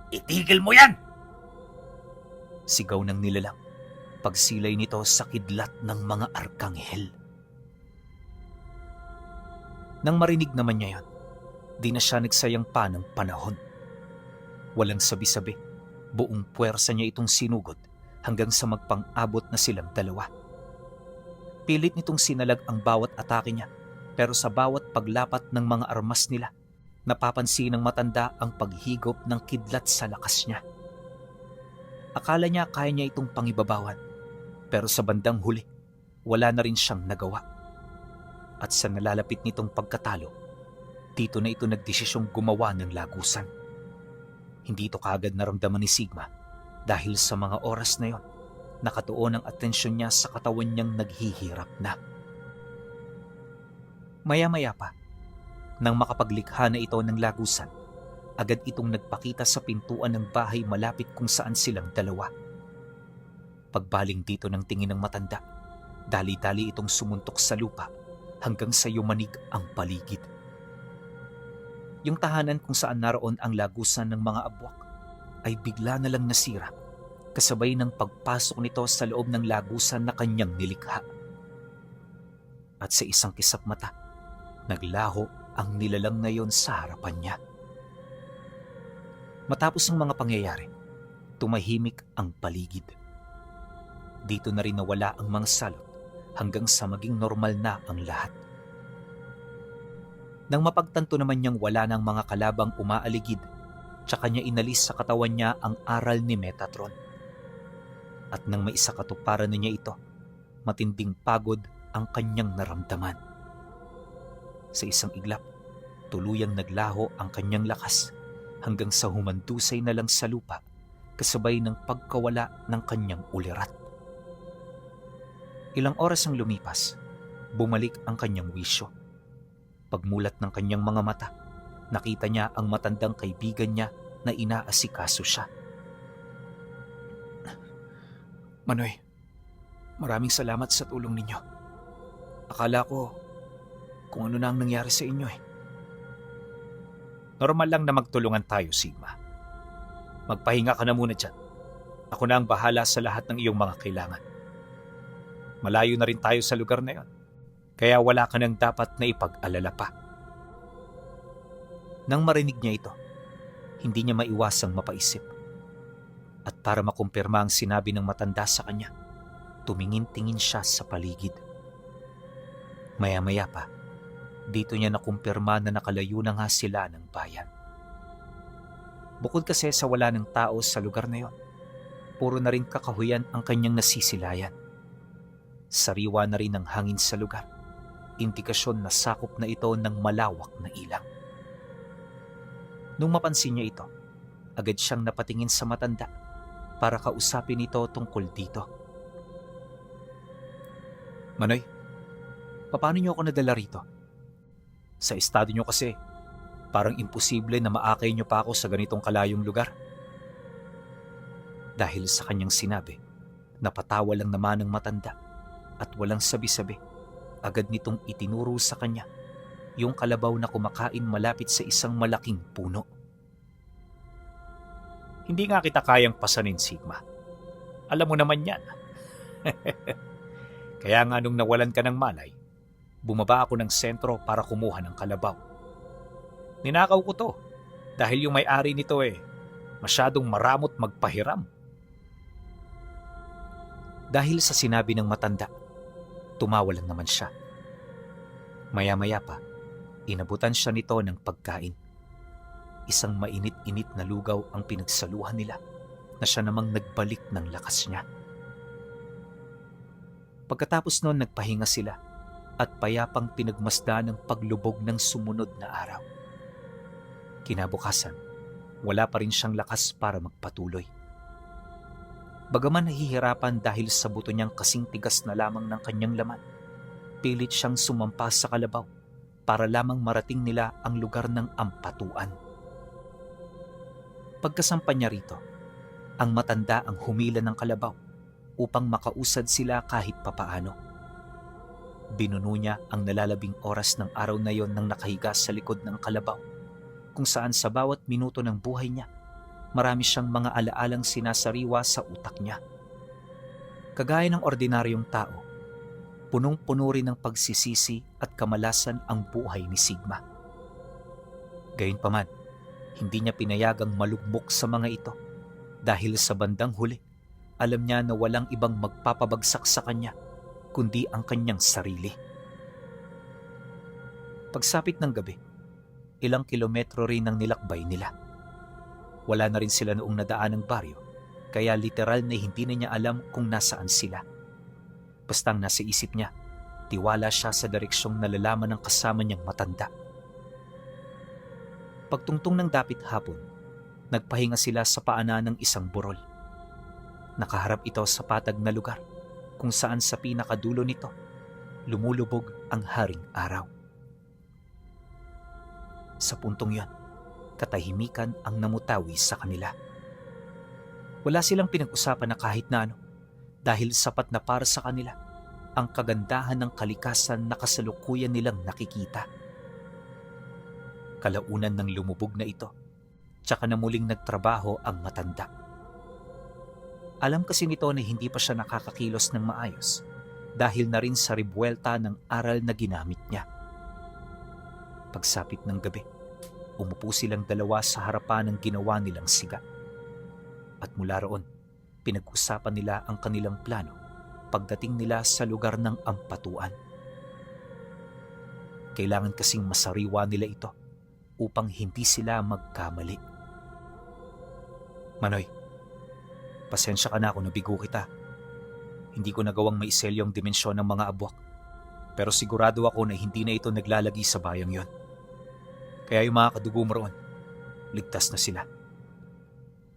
Itigil mo yan! Sigaw ng nilalang, pagsilay nito sa kidlat ng mga arkanghel. Nang marinig naman niya yon, di na siya nagsayang pa ng panahon. Walang sabi-sabi, buong puwersa niya itong sinugod hanggang sa magpang-abot na silang dalawa. Pilit nitong sinalag ang bawat atake niya, pero sa bawat paglapat ng mga armas nila, napapansin ng matanda ang paghigop ng kidlat sa lakas niya. Akala niya kaya niya itong pangibabawan, pero sa bandang huli, wala na rin siyang nagawa. At sa nalalapit nitong pagkatalo, dito na ito nagdesisyong gumawa ng lagusan. Hindi ito kaagad naramdaman ni Sigma dahil sa mga oras na yon, nakatuon ang atensyon niya sa katawan niyang naghihirap na. Maya-maya pa, nang makapaglikha na ito ng lagusan, agad itong nagpakita sa pintuan ng bahay malapit kung saan silang dalawa. Pagbaling dito ng tingin ng matanda, dali-dali itong sumuntok sa lupa hanggang sa yumanig ang paligid. Yung tahanan kung saan naroon ang lagusan ng mga abwak ay bigla na lang nasira kasabay ng pagpasok nito sa loob ng lagusan na kanyang nilikha. At sa isang kisap mata, naglaho ang nilalang na yon sa harapan niya. Matapos ang mga pangyayari, tumahimik ang paligid. Dito na rin nawala ang mga salot hanggang sa maging normal na ang lahat. Nang mapagtanto naman niyang wala ng mga kalabang umaaligid, tsaka niya inalis sa katawan niya ang aral ni Metatron. At nang maisakatuparan na niya ito, matinding pagod ang kanyang naramdaman. Sa isang iglap, tuluyang naglaho ang kanyang lakas hanggang sa humandusay na lang sa lupa kasabay ng pagkawala ng kanyang ulirat. Ilang oras ang lumipas, bumalik ang kanyang wisyo. Pagmulat ng kanyang mga mata, nakita niya ang matandang kaibigan niya na inaasikaso siya. Manoy, maraming salamat sa tulong ninyo. Akala ko kung ano na ang nangyari sa inyo eh. Normal lang na magtulungan tayo, Sigma. Magpahinga ka na muna dyan. Ako na ang bahala sa lahat ng iyong mga kailangan. Malayo na rin tayo sa lugar na yon, kaya wala ka nang dapat na ipag-alala pa. Nang marinig niya ito, hindi niya maiwasang mapaisip. At para makumpirma ang sinabi ng matanda sa kanya, tumingin-tingin siya sa paligid. Maya-maya pa, dito niya nakumpirma na nakalayo na nga sila ng bayan. Bukod kasi sa wala ng tao sa lugar na yon, puro na rin kakahuyan ang kanyang nasisilayan. Sariwa na rin ang hangin sa lugar, indikasyon na sakop na ito ng malawak na ilang. Nung mapansin niya ito, agad siyang napatingin sa matanda para kausapin ito tungkol dito. Manoy, paano niyo ako nadala rito? Sa estado niyo kasi, parang imposible na maakay niyo pa ako sa ganitong kalayong lugar. Dahil sa kanyang sinabi, napatawa lang naman ng matanda at walang sabi-sabi, agad nitong itinuro sa kanya yung kalabaw na kumakain malapit sa isang malaking puno. Hindi nga kita kayang pasanin, Sigma. Alam mo naman yan. Kaya nga nung nawalan ka ng malay, bumaba ako ng sentro para kumuha ng kalabaw. Ninakaw ko to dahil yung may-ari nito masyadong maramot magpahiram. Dahil sa sinabi ng matanda, tumawa lang naman siya. Maya-maya pa, inabutan siya nito ng pagkain. Isang mainit-init na lugaw ang pinagsaluhan nila na siya namang nagbalik ng lakas niya. Pagkatapos noon nagpahinga sila at payapang pinagmasdan ng paglubog ng sumunod na araw. Kinabukasan, wala pa rin siyang lakas para magpatuloy. Bagaman nahihirapan dahil sa buto niyang kasing tigas na lamang ng kanyang laman, pilit siyang sumampa sa kalabaw para lamang marating nila ang lugar ng ampatuan. Pagkasampa niya rito, ang matanda ang humila ng kalabaw upang makausad sila kahit papaano. Binuno niya ang nalalabing oras ng araw na yon nang nakahiga sa likod ng kalabaw, kung saan sa bawat minuto ng buhay niya, marami siyang mga alaalang sinasariwa sa utak niya. Kagaya ng ordinaryong tao, punong-puno rin ng pagsisisi at kamalasan ang buhay ni Sigma. Gayunpaman, hindi niya pinayagang malugmok sa mga ito dahil sa bandang huli, alam niya na walang ibang magpapabagsak sa kanya kundi ang kanyang sarili. Pagsapit ng gabi, ilang kilometro rin ang nilakbay nila. Wala na rin sila noong nadaan ng baryo, kaya literal na hindi na niya alam kung nasaan sila. Bastang nasa isip niya, tiwala siya sa direksyong nalalaman ng kasama niyang matanda. Pagtungtong ng dapit hapon, nagpahinga sila sa paanan ng isang burol. Nakaharap ito sa patag na lugar kung saan sa pinakadulo nito, lumulubog ang haring araw. Sa puntong yon, katahimikan ang namutawi sa kanila. Wala silang pinag-usapan na kahit na ano dahil sapat na para sa kanila ang kagandahan ng kalikasan na kasalukuyan nilang nakikita. Kalaunan ng lumubog na ito, tsaka na muling nagtrabaho ang matanda. Alam kasi nito na hindi pa siya nakakakilos ng maayos dahil na rin sa ribuelta ng aral na ginamit niya. Pagsapit ng gabi, umupo silang dalawa sa harapan ng ginawa nilang siga. At mula roon, pinag-usapan nila ang kanilang plano pagdating nila sa lugar ng ampatuan. Kailangan kasing masariwa nila ito upang hindi sila magkamali. Manoy, pasensya ka na kung nabigo kita. Hindi ko nagawang maisel yung dimensyon ng mga abwak, pero sigurado ako na hindi na ito naglalagi sa bayang yon. Kaya yung mga kadugo mo roon, ligtas na sila.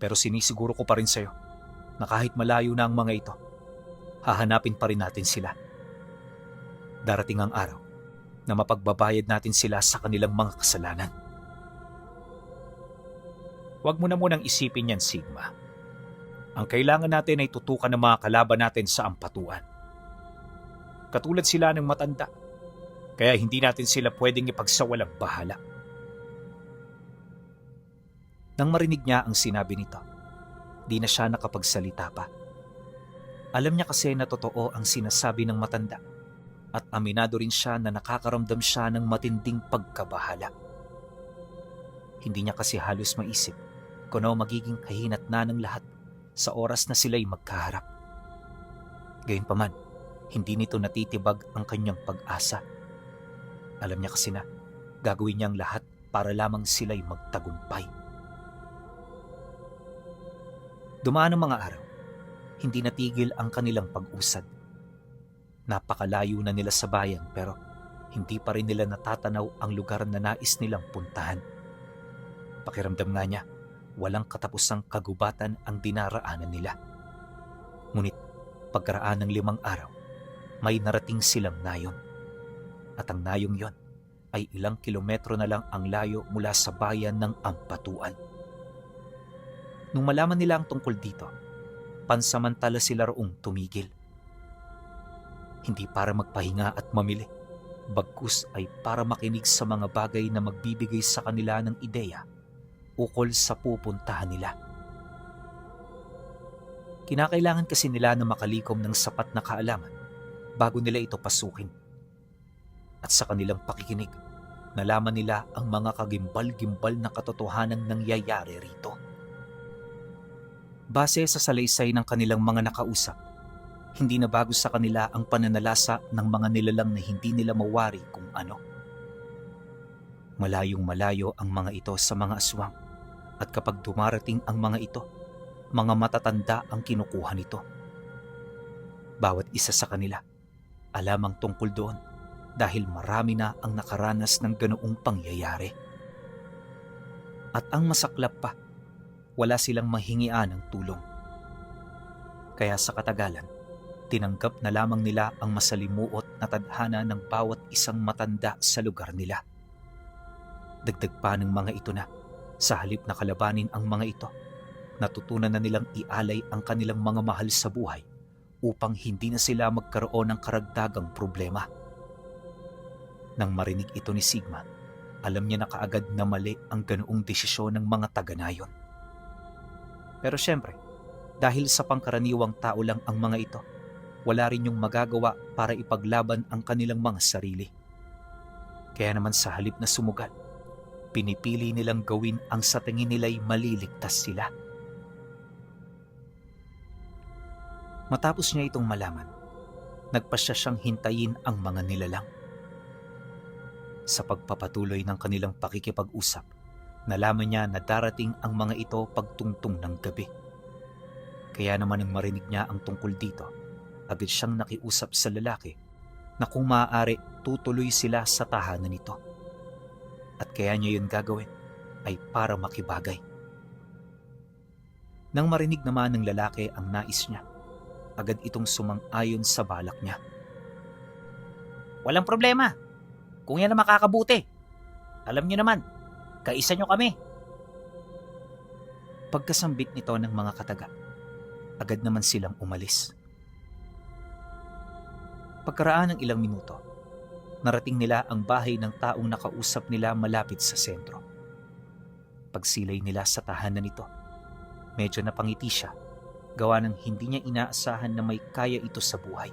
Pero sinisiguro ko pa rin sa'yo na kahit malayo na ang mga ito, hahanapin pa rin natin sila. Darating ang araw na mapagbabayad natin sila sa kanilang mga kasalanan. Huwag mo na munang isipin yan, Sigma. Ang kailangan natin ay tutukan ng mga kalaban natin sa ampatuan. Katulad sila ng matanda, kaya hindi natin sila pwedeng ipagsawalang bahala. Nang marinig niya ang sinabi nito, di na siya nakapagsalita pa. Alam niya kasi na totoo ang sinasabi ng matanda at aminado rin siya na nakakaramdam siya ng matinding pagkabahala. Hindi niya kasi halos maisip kung ano magiging kahinatnan ng lahat sa oras na sila'y magkaharap. Gayunpaman, hindi nito natitibag ang kanyang pag-asa. Alam niya kasi na gagawin niya ang lahat para lamang sila'y magtagumpay. Dumaan ang mga araw, hindi natigil ang kanilang pag-usad. Napakalayo na nila sa bayan pero hindi pa rin nila natatanaw ang lugar na nais nilang puntahan. Pakiramdam nga niya, walang katapusang kagubatan ang dinaraanan nila. Ngunit pagkaraan ng 5 araw, may narating silang nayon. At ang nayong yon ay ilang kilometro na lang ang layo mula sa bayan ng Ampatuan. Nung malaman nila ang tungkol dito, pansamantala sila roong tumigil. Hindi para magpahinga at mamili, bagkus ay para makinig sa mga bagay na magbibigay sa kanila ng ideya ukol sa pupuntahan nila. Kinakailangan kasi nila na makalikom ng sapat na kaalaman bago nila ito pasukin. At sa kanilang pakikinig, nalaman nila ang mga kagimbal-gimbal na katotohanang nangyayari rito. Base sa salaysay ng kanilang mga nakausap, hindi na bago sa kanila ang pananalasa ng mga nilalang na hindi nila mawari kung ano. Malayong malayo ang mga ito sa mga aswang at kapag dumarating ang mga ito, mga matatanda ang kinukuha nito. Bawat isa sa kanila, alam ang tungkol doon dahil marami na ang nakaranas ng ganoong pangyayari. At ang masaklap pa, wala silang mahingian ng tulong. Kaya sa katagalan, tinanggap na lamang nila ang masalimuot na tadhana ng bawat isang matanda sa lugar nila. Dagdag pa ng mga ito na, sa halip na kalabanin ang mga ito, natutunan na nilang ialay ang kanilang mga mahal sa buhay upang hindi na sila magkaroon ng karagdagang problema. Nang marinig ito ni Sigma, alam niya na kaagad na mali ang ganoong desisyon ng mga taga-nayon. Pero syempre, dahil sa pangkaraniwang tao lang ang mga ito, wala rin yung magagawa para ipaglaban ang kanilang mga sarili. Kaya naman sa halip na sumugal, pinipili nilang gawin ang sa tingin nila'y maliligtas sila. Matapos niya itong malaman, nagpasya siyang hintayin ang mga nilalang. Sa pagpapatuloy ng kanilang pakikipag-usap, nalaman niya na darating ang mga ito pagtungtong ng gabi. Kaya naman nang marinig niya ang tungkol dito, agad siyang nakiusap sa lalaki na kung maaari tutuloy sila sa tahanan nito. At kaya niya yun gagawin ay para makibagay. Nang marinig naman ng lalaki ang nais niya, agad itong sumang-ayon sa balak niya. Walang problema. Kung yan ang makakabuti. Alam niyo naman, kaisa niyo kami. Pagkasambit nito ng mga kataga, agad naman silang umalis. Pagkaraan ng ilang minuto, narating nila ang bahay ng taong nakausap nila malapit sa sentro. Pagsilay nila sa tahanan nito, medyo napangiti siya, gawa ng hindi niya inaasahan na may kaya ito sa buhay.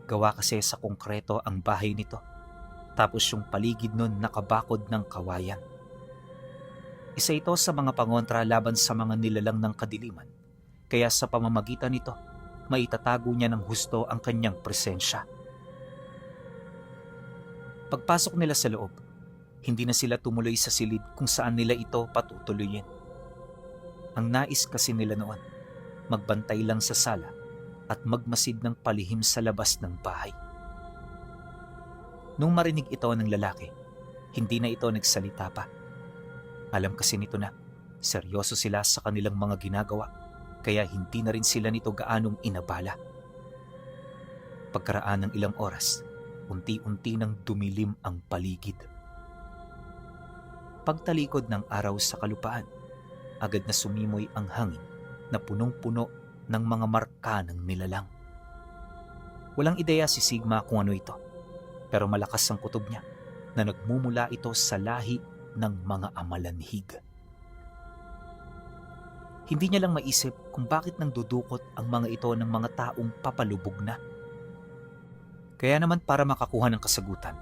Gawa kasi sa konkreto ang bahay nito, tapos yung paligid nun nakabakod ng kawayan. Isa ito sa mga pangontra laban sa mga nilalang ng kadiliman, kaya sa pamamagitan nito, maitatago niya ng husto ang kanyang presensya. Pagpasok nila sa loob, hindi na sila tumuloy sa silid kung saan nila ito patutuloyin. Ang nais kasi nila noon, magbantay lang sa sala at magmasid ng palihim sa labas ng bahay. Nung marinig ito ng lalaki, Hindi na ito nagsalita pa. Alam kasi nito na seryoso sila sa kanilang mga ginagawa, kaya hindi na rin sila nito gaanong inabala. Pagkaraan ng ilang oras, unti-unti nang dumilim ang paligid. Pagtalikod ng araw sa kalupaan, agad na sumimoy ang hangin na punong-puno ng mga marka ng nilalang. Walang ideya si Sigma kung ano ito, pero malakas ang kutob niya na nagmumula ito sa lahi ng mga amalanhig. Hindi niya lang maisip kung bakit nang dudukot ang mga ito ng mga taong papalubog na. Kaya naman para makakuha ng kasagutan,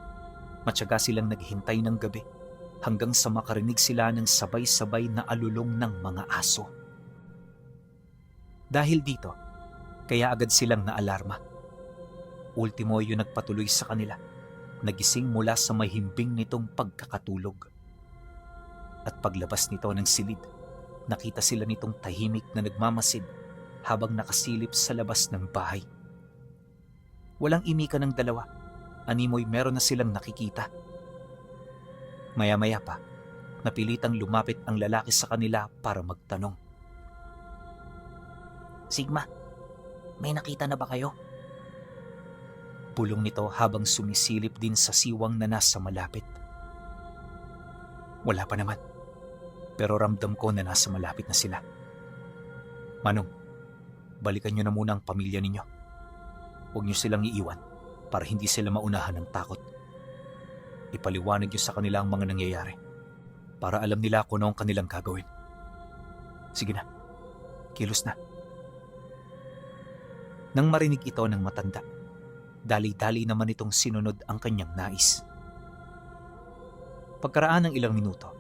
matyaga silang naghintay ng gabi hanggang sa makarinig sila ng sabay-sabay na alulong ng mga aso. Dahil dito, kaya agad silang naalarma. Ultimo yung nagpatuloy sa kanila, nagising mula sa mahimbing nitong pagkakatulog. At paglabas nito ng silid, nakita sila nitong tahimik na nagmamasid habang nakasilip sa labas ng bahay. Walang imika ng dalawa, animoy meron na silang nakikita. Maya-maya pa, napilitang lumapit ang lalaki sa kanila para magtanong. Sigma, may nakita na ba kayo? Bulong nito habang sumisilip din sa siwang na nasa malapit. Wala pa naman, pero ramdam ko na nasa malapit na sila. Manong, balikan nyo na muna ang pamilya ninyo. Huwag nyo silang iiwan para hindi sila maunahan ng takot. Ipaliwanag nyo sa kanila ang mga nangyayari para alam nila kung ano ang kanilang gagawin. Sige na, kilos na. Nang marinig ito ng matanda, dali-dali naman itong sinunod ang kanyang nais. Pagkaraan ng ilang minuto,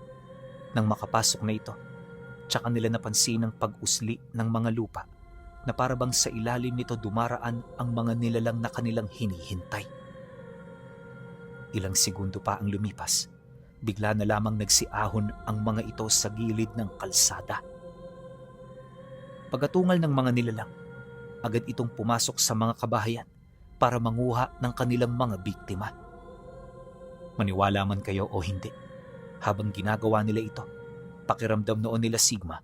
nang makapasok na ito, tsaka nila napansin ang pag-usli ng mga lupa na parabang sa ilalim nito dumaraan ang mga nilalang na kanilang hinihintay. Ilang segundo pa ang lumipas, bigla na lamang nagsiahon ang mga ito sa gilid ng kalsada. Pagatungal ng mga nilalang, agad itong pumasok sa mga kabahayan para manguha ng kanilang mga biktima. Maniwala man kayo o hindi, habang ginagawa nila ito, pakiramdam noon nila Sigma,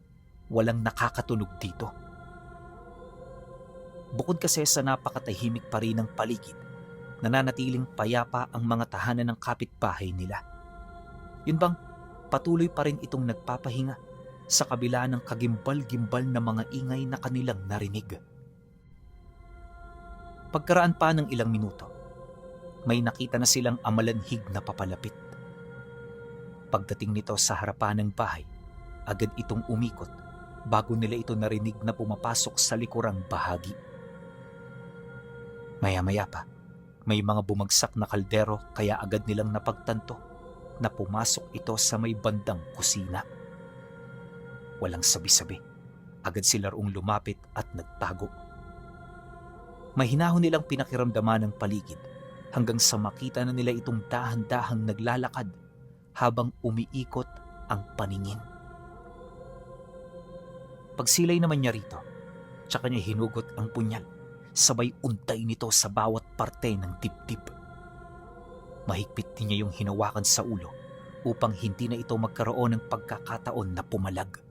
walang nakakatunog dito. Bukod kasi sa napakatahimik pa rin ng paligid, nananatiling payapa ang mga tahanan ng kapitbahay nila. Yun bang patuloy pa rin itong nagpapahinga sa kabila ng kagimbal-gimbal na mga ingay na kanilang narinig. Pagkaraan pa ng ilang minuto, may nakita na silang amalanhig na papalapit. Pagdating nito sa harapan ng bahay, agad itong umikot bago nila ito narinig na pumapasok sa likurang bahagi. Maya-maya pa, may mga bumagsak na kaldero kaya agad nilang napagtanto na pumasok ito sa may bandang kusina. Walang sabi-sabi, agad sila roong lumapit at nagtago. Mahinahon nilang pinakiramdaman ng paligid hanggang sa makita na nila itong dahan-dahang naglalakad habang umiikot ang paningin. Pagsilay naman niya rito, tsaka niya hinugot ang punyal, sabay untay nito sa bawat parte ng dibdib. Mahigpit din niya yung hinawakan sa ulo upang hindi na ito magkaroon ng pagkakataon na pumalag.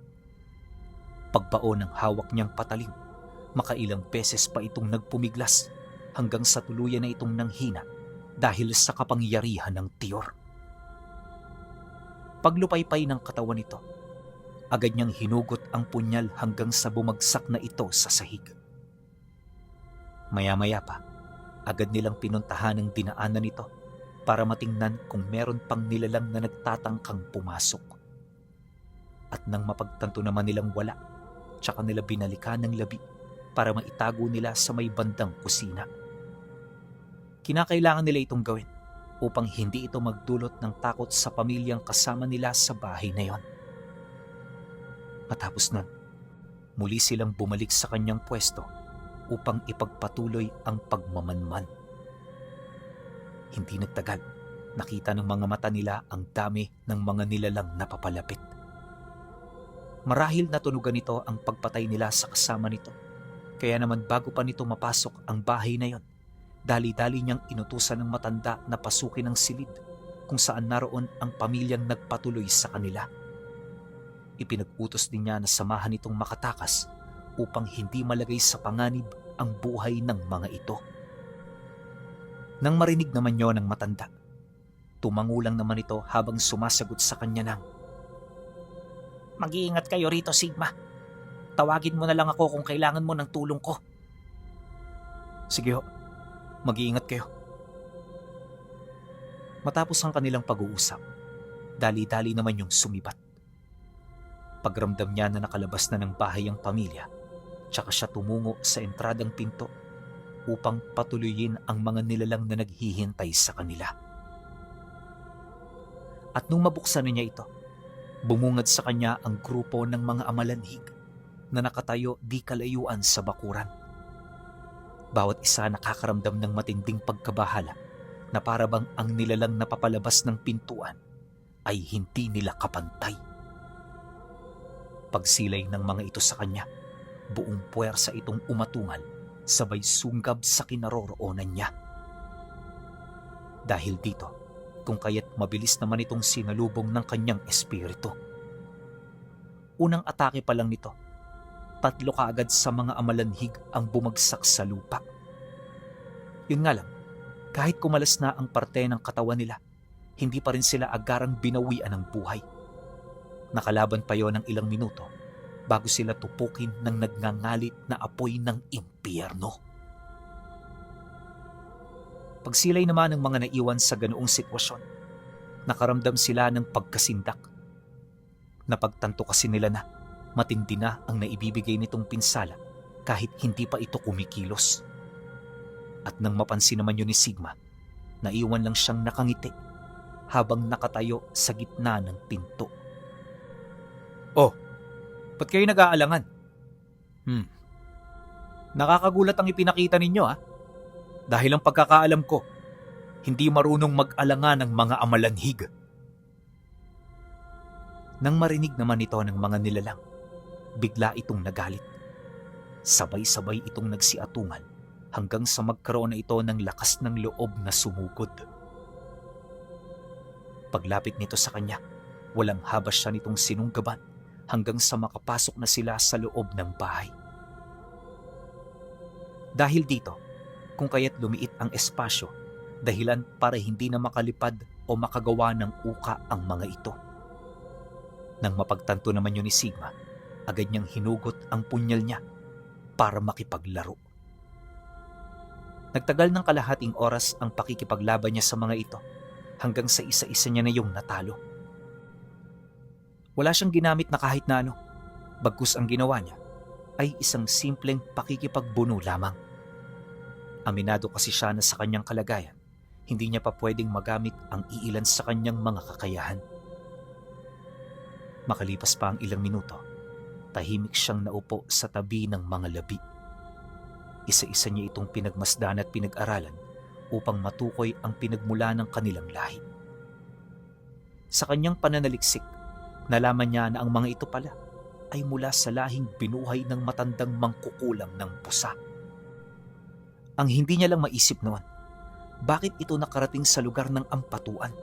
Pagbaon ng hawak niyang patalim, makailang beses pa itong nagpumiglas hanggang sa tuluyan na itong nanghina dahil sa kapangyarihan ng tiyor. Paglupaypay ng katawan nito, agad niyang hinugot ang punyal hanggang sa bumagsak na ito sa sahig. Maya-maya pa, agad nilang pinuntahan ang dinaanan nito para matingnan kung meron pang nilalang na nagtatangkang pumasok. At nang mapagtanto naman nilang wala, tsaka nila binalikan ng labi para maitago nila sa may bandang kusina. Kinakailangan nila itong gawin upang hindi ito magdulot ng takot sa pamilyang kasama nila sa bahay na yon. Matapos nun, muli silang bumalik sa kanyang pwesto upang ipagpatuloy ang pagmamanman. Hindi nagtagal, nakita ng mga mata nila ang dami ng mga nilalang na papalapit. Marahil natunugan nito ang pagpatay nila sa kasama nito. Kaya naman bago pa nito mapasok ang bahay na yon, dali-dali niyang inutusan ng matanda na pasukin ang silid kung saan naroon ang pamilyang nagpatuloy sa kanila. Ipinag-utos din niya na samahan itong makatakas upang hindi malagay sa panganib ang buhay ng mga ito. Nang marinig naman yon ng matanda, tumangulang naman ito habang sumasagot sa kanya ng, Mag-iingat kayo rito, Sigma. Tawagin mo na lang ako kung kailangan mo ng tulong ko. Sige ho, mag-iingat kayo. Matapos ang kanilang pag-uusap, dali-dali naman yung sumibat. Pagramdam niya na nakalabas na ng bahay ang pamilya, tsaka siya tumungo sa entradang pinto upang patuloyin ang mga nilalang na naghihintay sa kanila. At nung mabuksan na niya ito, bumungad sa kanya ang grupo ng mga amalanhig na nakatayo di kalayuan sa bakuran. Bawat isa nakakaramdam ng matinding pagkabahala na parabang ang nilalang na papalabas ng pintuan ay hindi nila kapantay. Pagsilay ng mga ito sa kanya, buong puwersa itong umatungal sabay sunggab sa kinaroroonan niya. Dahil dito, kung kaya't mabilis naman itong sinalubong ng kanyang espiritu. Unang atake pa lang nito, 3 kaagad sa mga amalanhig ang bumagsak sa lupa. Yun nga lang, kahit kumalas na ang parte ng katawan nila, hindi pa rin sila agarang binawian ng buhay. Nakalaban pa yon ng ilang minuto bago sila tupukin ng nagngangalit na apoy ng impyerno. Pagsilay naman ng mga naiwan sa ganoong sitwasyon, nakaramdam sila ng pagkasindak. Napagtanto kasi nila na matindi na ang naibibigay nitong pinsala kahit hindi pa ito kumikilos. At nang mapansin naman yun ni Sigma, naiwan lang siyang nakangiti habang nakatayo sa gitna ng pinto. Oh, ba't kayo nag-aalangan? Nakakagulat ang ipinakita ninyo Dahil ang pagkakaalam ko, hindi marunong mag-alangan ng mga amalanhig. Nang marinig naman ito ng mga nilalang, bigla itong nagalit. Sabay-sabay itong nagsiatungal hanggang sa magkaroon na ito ng lakas ng loob na sumugod. Paglapit nito sa kanya, walang habas siya nitong sinunggaban hanggang sa makapasok na sila sa loob ng bahay. Dahil dito, kung kaya't lumiit ang espasyo, dahilan para hindi na makalipad o makagawa ng uka ang mga ito. Nang mapagtanto naman yun ni Sigma, agad niyang hinugot ang punyal niya para makipaglaro. Nagtagal ng kalahating oras ang pakikipaglaban niya sa mga ito hanggang sa isa-isa niya na yung natalo. Wala siyang ginamit na kahit na ano, bagkus ang ginawa niya ay isang simpleng pakikipagbuno lamang. Aminado kasi siya na sa kanyang kalagayan, hindi niya pa pwedeng magamit ang iilan sa kanyang mga kakayahan. Makalipas pa ang ilang minuto, tahimik siyang naupo sa tabi ng mga labi. Isa-isa niya itong pinagmasdan at pinag-aralan upang matukoy ang pinagmula ng kanilang lahi. Sa kanyang pananaliksik, nalaman niya na ang mga ito pala ay mula sa lahing binuhay ng matandang mangkukulam ng pusa. Ang hindi niya lang maisip noon, bakit ito nakarating sa lugar ng ampatuan?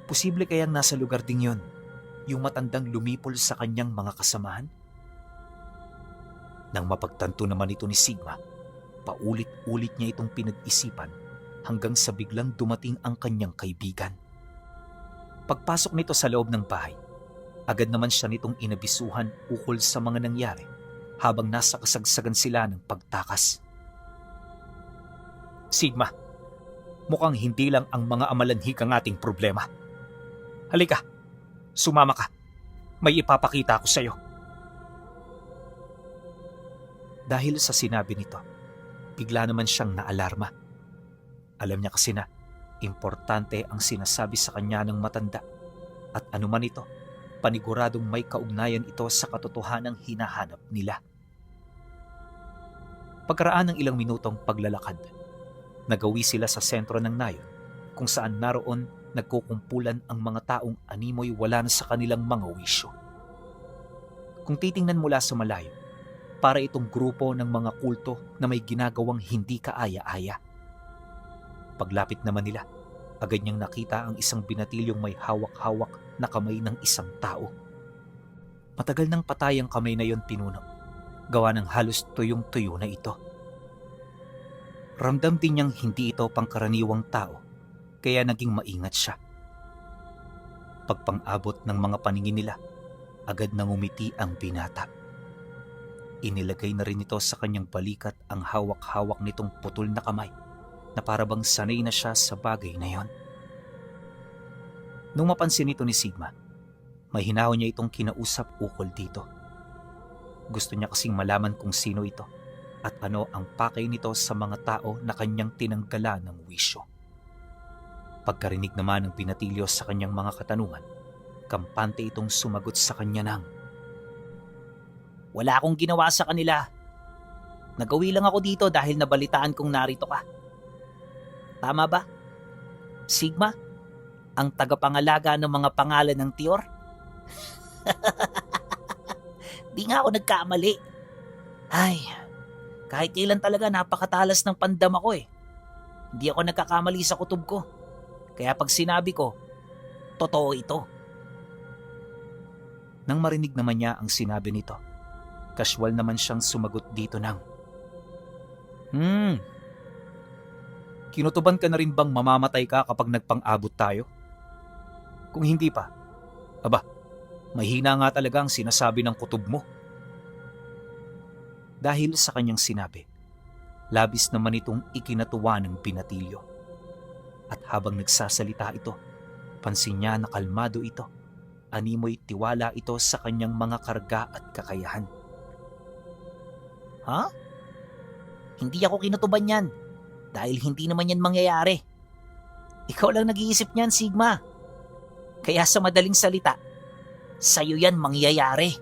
Posible kayang nasa lugar ding yon, yung matandang lumipol sa kanyang mga kasamahan? Nang mapagtanto naman ito ni Sigma, paulit-ulit niya itong pinag-isipan hanggang sa biglang dumating ang kanyang kaibigan. Pagpasok nito sa loob ng bahay, agad naman siya nitong inabisuhan ukol sa mga nangyari habang nasa kasagsagan sila ng pagtakas. Sigma, mukhang hindi lang ang mga amalanhig ang ating problema. Halika, sumama ka. May ipapakita ako sa iyo. Dahil sa sinabi nito, bigla naman siyang naalarma. Alam niya kasi na importante ang sinasabi sa kanya ng matanda at anuman ito, paniguradong may kaugnayan ito sa katotohanang hinahanap nila. Pagkaraan ng ilang minutong paglalakad, nagawi sila sa sentro ng nayon kung saan naroon nagkukumpulan ang mga taong animoy wala na sa kanilang mga wisyo. Kung titingnan mula sa malayo, para itong grupo ng mga kulto na may ginagawang hindi kaaya-aya. Paglapit naman nila, agad niyang nakita ang isang binatilyong may hawak-hawak na kamay ng isang tao. Matagal nang patay ang kamay na yon pinuno, gawa ng halos tuyong-tuyo na ito. Ramdam din niyang hindi ito pangkaraniwang tao, kaya naging maingat siya. Pagpang-abot ng mga paningin nila, agad nang umiti ang binata. Inilagay na rin ito sa kanyang balikat ang hawak-hawak nitong putol na kamay na parabang sanay na siya sa bagay na yon. Nung mapansin ito ni Sigma, may hinahon niya itong kinausap ukol dito. Gusto niya kasing malaman kung sino ito at ano ang pakay nito sa mga tao na kanyang tinanggalan ng wisyo. Pagkarinig naman ng binatilyo sa kanyang mga katanungan, kampante itong sumagot sa kanya ng, Wala akong ginawa sa kanila. Nagawi lang ako dito dahil nabalitaan kong narito ka. Tama ba? Sigma, ang tagapangalaga ng mga pangalan ng Tiyor? Di nga ako nagkamali. Ay, kahit kailan talaga napakatalas ng pandama ko eh. Hindi ako nagkakamali sa kutob ko. Kaya pag sinabi ko, totoo ito. Nang marinig naman niya ang sinabi nito, casual naman siyang sumagot dito ng, Kinutuban ka na rin bang mamamatay ka kapag nagpang-abot tayo? Kung hindi pa, aba, mahina nga talaga ang sinasabi ng kutob mo. Dahil sa kanyang sinabi, labis naman itong ikinatuwa ng binatilyo. At habang nagsasalita ito, pansin niya na kalmado ito, animoy tiwala ito sa kanyang mga karga at kakayahan. Ha? Hindi ako kinutuban yan dahil hindi naman yan mangyayari. Ikaw lang nag-iisip niyan, Sigma. Kaya sa madaling salita, sa'yo yan mangyayari.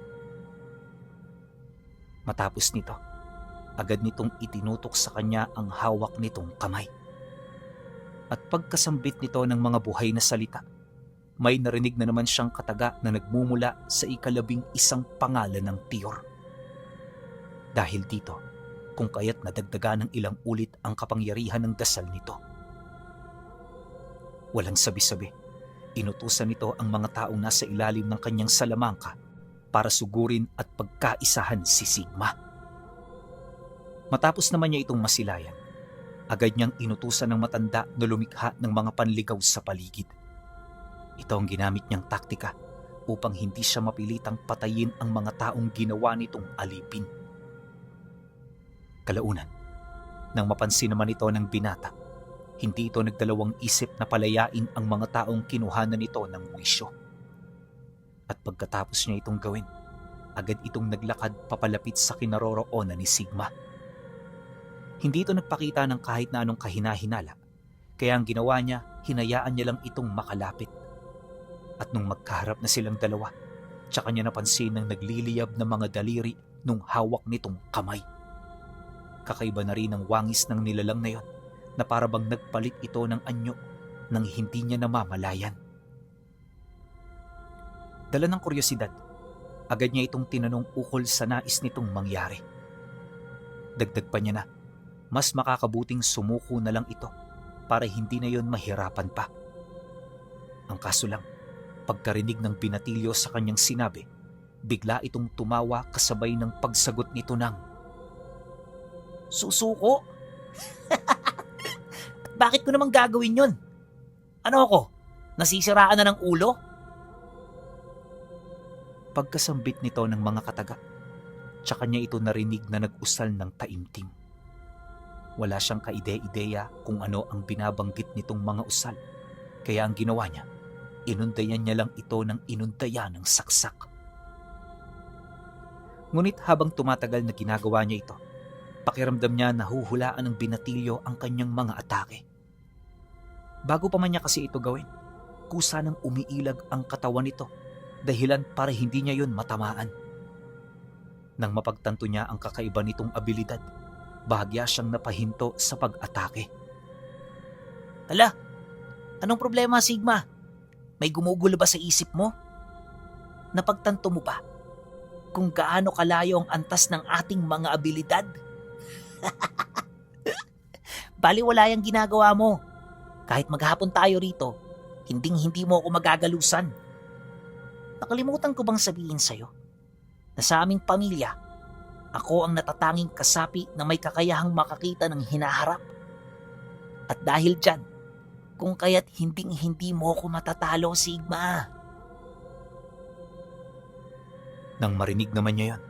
Matapos nito, agad nitong itinutok sa kanya ang hawak nitong kamay. At pagkasambit nito ng mga buhay na salita, may narinig na naman siyang kataga na nagmumula sa 11 pangalan ng Tiyor. Dahil dito, kung kaya't nadagdagan ng ilang ulit ang kapangyarihan ng dasal nito. Walang sabi-sabi, inutusan nito ang mga taong nasa ilalim ng kanyang salamangka para sugurin at pagkaisahan si Sigma. Matapos naman niya itong masilayan, agad niyang inutusan ng matanda na lumikha ng mga panligaw sa paligid. Ito ang ginamit niyang taktika upang hindi siya mapilitang patayin ang mga taong ginawa nitong alipin. Kalaunan, nang mapansin naman ito ng binata, hindi ito nagdalawang isip na palayain ang mga taong kinuhanan nito ng wisyo. At pagkatapos niya itong gawin, agad itong naglakad papalapit sa kinaroroonan ni Sigma. Hindi ito nagpakita ng kahit na anong kahina-hinala, kaya ang ginawa niya, hinayaan niya lang itong makalapit. At nung magkaharap na silang dalawa, tsaka niya napansin ng nagliliyab na mga daliri nung hawak nitong kamay. Kakaiba na rin ang wangis ng nilalang na yon na parabang nagpalit ito ng anyo nang hindi niya namamalayan. Dala ng kuryosidad, agad niya itong tinanong ukol sa nais nitong mangyari. Dagdag pa niya na, mas makakabuting sumuko na lang ito para hindi na yon mahirapan pa. Ang kaso lang, pagkarinig ng binatilyo sa kanyang sinabi, bigla itong tumawa kasabay ng pagsagot nito ng, Susuko? Bakit ko naman gagawin yun? Ano ako? Nasisiraan na ng ulo? Pagkasambit nito ng mga kataga, tsaka niya ito narinig na nag-usal ng taimtim. Wala siyang kaide-ideya kung ano ang binabanggit nitong mga usal, kaya ang ginawa niya, inundayan niya lang ito ng inundayan ng saksak. Ngunit habang tumatagal na ginagawa niya ito, pakiramdam niya nahuhulaan ng binatilyo ang kanyang mga atake. Bago pa man niya kasi ito gawin, kusa nang umiilag ang katawan nito, dahilan para hindi niya yun matamaan. Nang mapagtanto niya ang kakaiba nitong abilidad, bahagya siyang napahinto sa pag-atake. Hala, anong problema, Sigma? May gumugulo ba sa isip mo? Napagtanto mo ba kung gaano kalayo ang antas ng ating mga abilidad? Baliwala yung ginagawa mo. Kahit maghapon tayo rito, hindi mo ako magagalusan. Nakalimutan ko bang sabihin sa'yo na sa aming pamilya, ako ang natatanging kasapi na may kakayahang makakita ng hinaharap. At dahil dyan, kung kaya't hindi mo ako matatalo, Sigma. Nang marinig naman niya yon,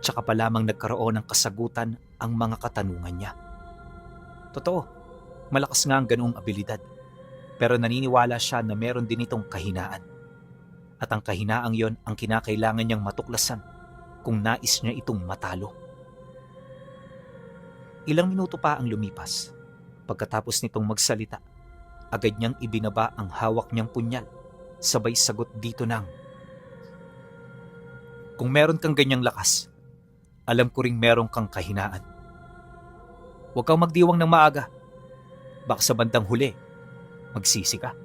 tsaka pa lamang nagkaroon ng kasagutan ang mga katanungan niya. Totoo, malakas nga ang ganoong abilidad. Pero naniniwala siya na meron din itong kahinaan. At ang kahinaang yon ang kinakailangan niyang matuklasan kung nais niya itong matalo. Ilang minuto pa ang lumipas. Pagkatapos nitong magsalita, agad niyang ibinaba ang hawak niyang punyal, sabay sagot dito ng, kung meron kang ganyang lakas, alam ko ring meron kang kahinaan. Huwag kang magdiwang ng maaga. Baka sa bandang huli, magsisi ka.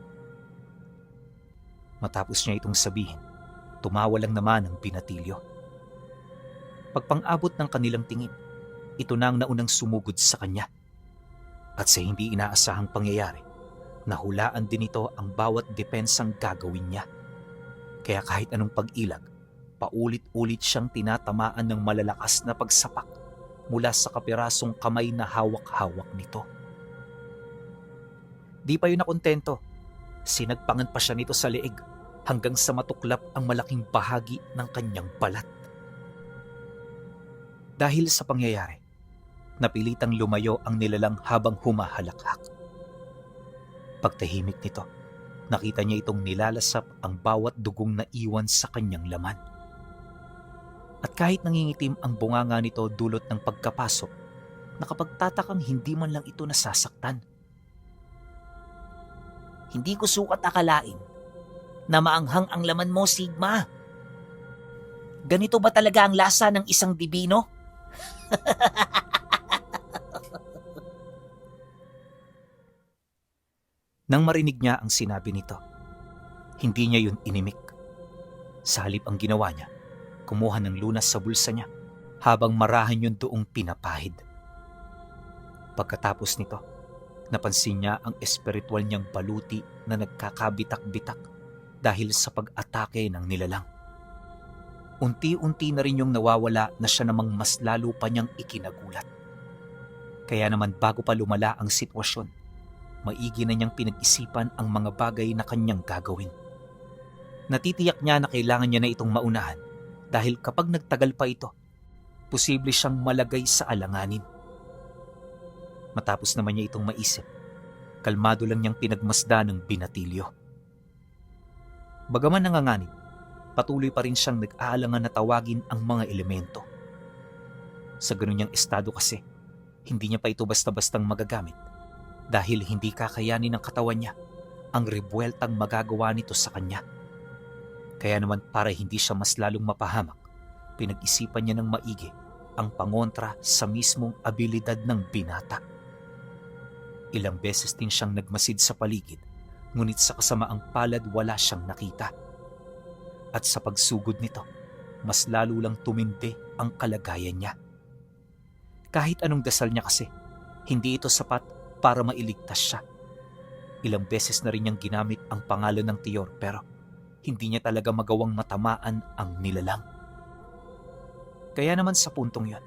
Matapos niya itong sabihin, tumawa lang naman ang binatilyo. Pagpang-abot ng kanilang tingin, ito na ang naunang sumugod sa kanya. At sa hindi inaasahang pangyayari, nahulaan din ito ang bawat depensang gagawin niya. Kaya kahit anong pag-ilag, paulit-ulit siyang tinatamaan ng malalakas na pagsapak mula sa kapirasong kamay na hawak-hawak nito. Di pa yun nakontento. Sinagpangan pa siya nito sa leeg hanggang sa matuklap ang malaking bahagi ng kanyang balat. Dahil sa pangyayari, napilitang lumayo ang nilalang habang humahalakhak. Pagtahimik nito, nakita niya itong nilalasap ang bawat dugong na iwan sa kanyang laman. At kahit nangingitim ang bunganga nito dulot ng pagkapasok, nakapagtatakang hindi man lang ito nasasaktan. Hindi ko sukat akalain na maanghang ang laman mo, Sigma. Ganito ba talaga ang lasa ng isang dibino? Nang marinig niya ang sinabi nito, hindi niya yun inimik. Sa halip ang ginawa niya, kumuha ng lunas sa bulsa niya habang marahan yun doong pinapahid. Pagkatapos nito, napansin niya ang espiritual niyang baluti na nagkakabitak-bitak dahil sa pag-atake ng nilalang. Unti-unti na rin yung nawawala na siya namang mas lalo pa niyang ikinagulat. Kaya naman bago pa lumala ang sitwasyon, maigi na niyang pinag-isipan ang mga bagay na kanyang gagawin. Natitiyak niya na kailangan niya na itong maunahan dahil kapag nagtagal pa ito, posible siyang malagay sa alanganin. Matapos naman niya itong maisip, kalmado lang niyang pinagmasda ng binatilyo. Bagaman nanganganib, patuloy pa rin siyang nag-aalangan na tawagin ang mga elemento. Sa ganun niyang estado kasi, hindi niya pa ito basta-bastang magagamit dahil hindi kakayanin ng katawan niya ang rebueltang magagawa nito sa kanya. Kaya naman para hindi siya mas lalong mapahamak, pinag-isipan niya ng maigi ang pangontra sa mismong abilidad ng binata. Ilang beses din siyang nagmasid sa paligid, ngunit sa kasamaang palad wala siyang nakita. At sa pagsugod nito, mas lalo lang tumindi ang kalagayan niya. Kahit anong dasal niya kasi, hindi ito sapat para mailigtas siya. Ilang beses na rin niyang ginamit ang pangalan ng Tiyor pero hindi niya talaga magawang matamaan ang nilalang. Kaya naman sa puntong yon,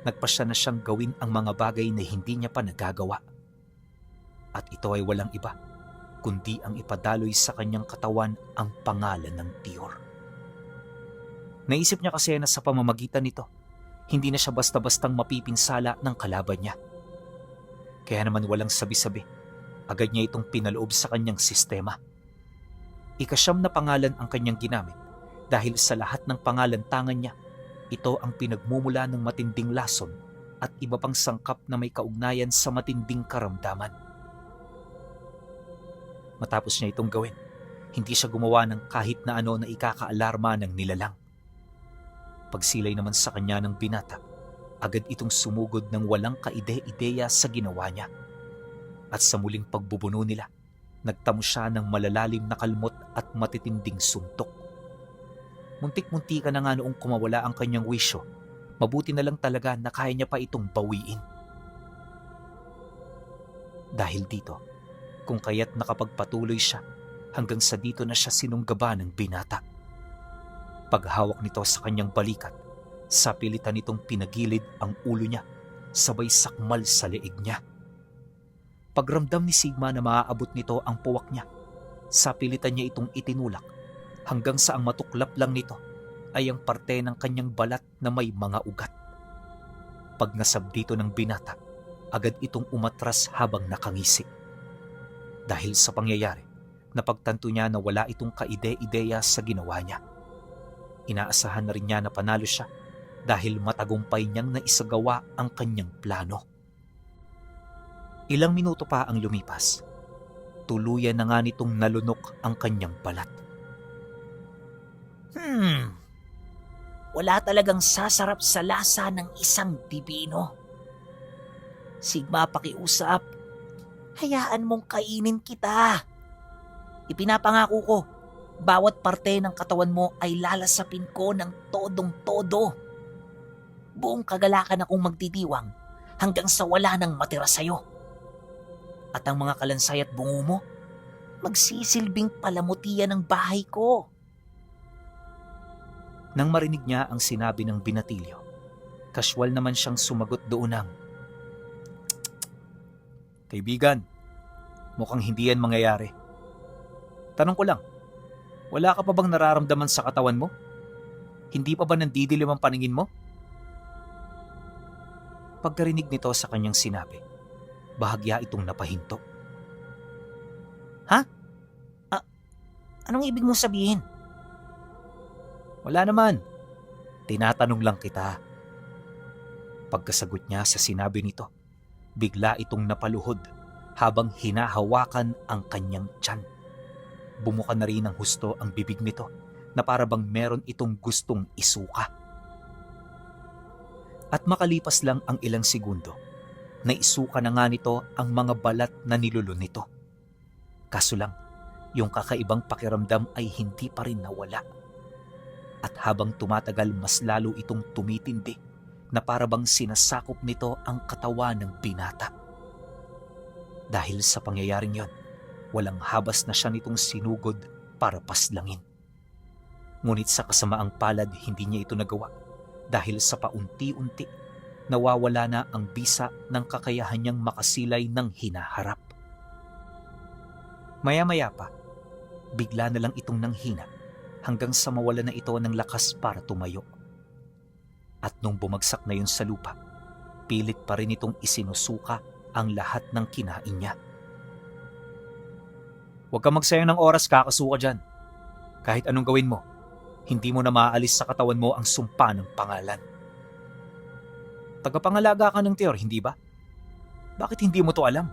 nagpasya na siyang gawin ang mga bagay na hindi niya pa nagagawa. At ito ay walang iba, kundi ang ipadaloy sa kanyang katawan ang pangalan ng Tiyor. Naisip niya kasi na sa pamamagitan nito, hindi na siya basta-bastang mapipinsala ng kalaban niya. Kaya naman walang sabi-sabi, agad niya itong pinaloob sa kanyang sistema. Ikasyam na pangalan ang kanyang ginamit dahil sa lahat ng pangalan tangan niya, ito ang pinagmumula ng matinding lason at iba pang sangkap na may kaugnayan sa matinding karamdaman. Matapos niya itong gawin, hindi siya gumawa ng kahit na ano na ikakaalarma ng nilalang. Pagsilay naman sa kanya ng binata, agad itong sumugod ng walang kaide-ideya sa ginawa niya. At sa muling pagbubuno nila, nagtamo siya ng malalalim na kalmot at matitinding suntok. Muntik-muntika na nga noong kumawala ang kanyang wisyo, mabuti na lang talaga na kaya niya pa itong bawiin. Dahil dito, kung kaya't nakapagpatuloy siya hanggang sa dito na siya sinunggaba ng binata. Paghawak nito sa kanyang balikat, sapilitan nitong pinagilid ang ulo niya, sabay sakmal sa leeg niya. Pagramdam ni Sigma na maaabot nito ang puwak niya, sapilitan niya itong itinulak hanggang sa ang matuklap lang nito ay ang parte ng kanyang balat na may mga ugat. Pag nasab dito ng binata, agad itong umatras habang nakangisi. Dahil sa pangyayari, napagtanto niya na wala itong kaide-ideya sa ginawa niya. Inaasahan na rin niya na panalo siya dahil matagumpay niyang naisagawa ang kanyang plano. Ilang minuto pa ang lumipas. Tuluyan na nga nitong nalunok ang kanyang balat. Wala talagang sasarap sa lasa ng isang pipino. Sigma, pakiusap. Hayaan mong kainin kita. Ipinapangako ko, bawat parte ng katawan mo ay lalasapin ko ng todong-todo. Buong kagalakan akong magdidiwang hanggang sa wala nang matira sa'yo. At ang mga kalansay at bungo mo, magsisilbing palamutian ng bahay ko. Nang marinig niya ang sinabi ng binatilyo, kaswal naman siyang sumagot doon ng, "Kaibigan, mukhang hindi yan mangyayari. Tanong ko lang, wala ka pa bang nararamdaman sa katawan mo? Hindi pa ba nandidilim ang paningin mo?" Pagkarinig nito sa kanyang sinabi, bahagya itong napahinto. Anong ibig mong sabihin? "Wala naman. Tinatanong lang kita." Pagkasagot niya sa sinabi nito, bigla itong napaluhod habang hinahawakan ang kanyang tiyan. Bumuka na rin ng husto ang bibig nito na para bang meron itong gustong isuka. At makalipas lang ang ilang segundo, naisuka na nga nito ang mga balat na nilulun nito. Kaso lang, yung kakaibang pakiramdam ay hindi pa rin nawala. At habang tumatagal, mas lalo itong tumitindi na para bang sinasakop nito ang katawan ng binata. Dahil sa pangyayaring yon, walang habas na siya nitong sinugod para paslangin. Ngunit sa kasamaang palad, hindi niya ito nagawa dahil sa paunti-unti nawawala na ang bisa ng kakayahan niyang makasilay ng hinaharap. Maya-maya pa, bigla na lang itong nanghina hanggang sa mawala na ito ng lakas para tumayo. At nung bumagsak na yun sa lupa, pilit pa rin itong isinusuka ang lahat ng kinain niya. "Huwag kang magsayang ng oras, kakasuka dyan. Kahit anong gawin mo, hindi mo na maaalis sa katawan mo ang sumpa ng pangalan. Tagapangalaga ka ng Tiyor, hindi ba? Bakit hindi mo to alam?"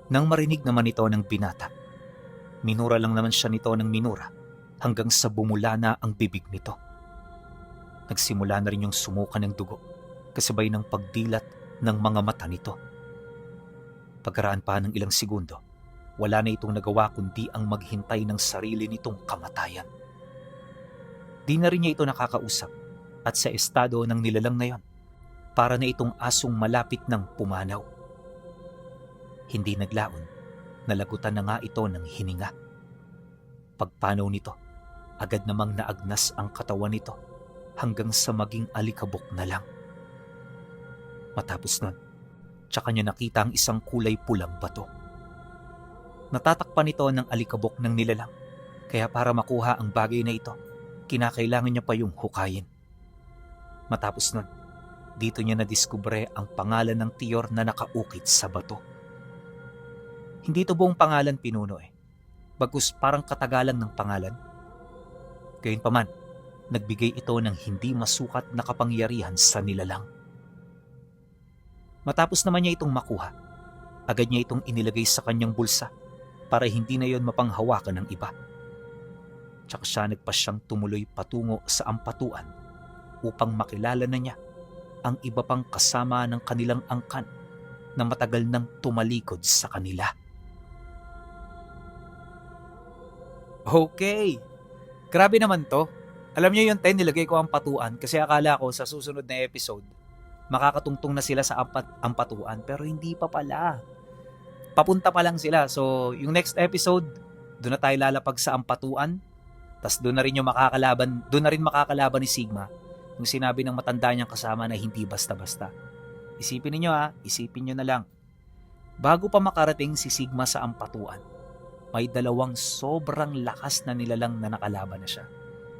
Nang marinig naman ito ng binata, minura lang naman siya nito ng minura hanggang sa bumula na ang bibig nito. Nagsimula na rin yung sumuka ng dugo kasabay ng pagdilat ng mga mata nito. Pagkaraan pa ng ilang segundo, wala na itong nagawa kundi ang maghintay ng sarili nitong kamatayan. Di na rin niya ito nakakausap at sa estado ng nilalang na yon, para na itong asong malapit ng pumanaw. Hindi naglaon, nalagutan na nga ito ng hininga. Pagpanaw nito, agad namang naagnas ang katawan nito hanggang sa maging alikabok na lang. Matapos nun, tsaka niya nakita ang isang kulay pulang bato. Natatakpan nito ng alikabok ng nilalang, kaya para makuha ang bagay na ito, kinakailangan niya pa yung hukayin. Matapos nun, dito niya nadiskubre ang pangalan ng Tiyor na nakaukit sa bato. Hindi ito buong pangalan pinuno bagkus parang katagalan ng pangalan. Gayunpaman, nagbigay ito ng hindi masukat na kapangyarihan sa nilalang. Matapos naman niya itong makuha, agad niya itong inilagay sa kanyang bulsa para hindi na yon mapanghawakan ng iba. Tsaka siya nagpasyang tumuloy patungo sa ampatuan upang makilala na niya ang iba pang kasama ng kanilang angkan na matagal nang tumalikod sa kanila. Okay, grabe naman to. Alam niyo yung 10 nilagay ko ang patuan kasi akala ko sa susunod na episode makakatungtong na sila sa ampatuan pero hindi pa pala. papunta pa lang sila. So, yung next episode, doon na tayo lalapag sa Ampatuan. Tas doon na rin makakalaban ni Sigma yung sinabi ng matanda niyang kasama na hindi basta-basta. Isipin niyo isipin niyo na lang. Bago pa makarating si Sigma sa Ampatuan, may dalawang sobrang lakas na nilalang na nakalaban na siya.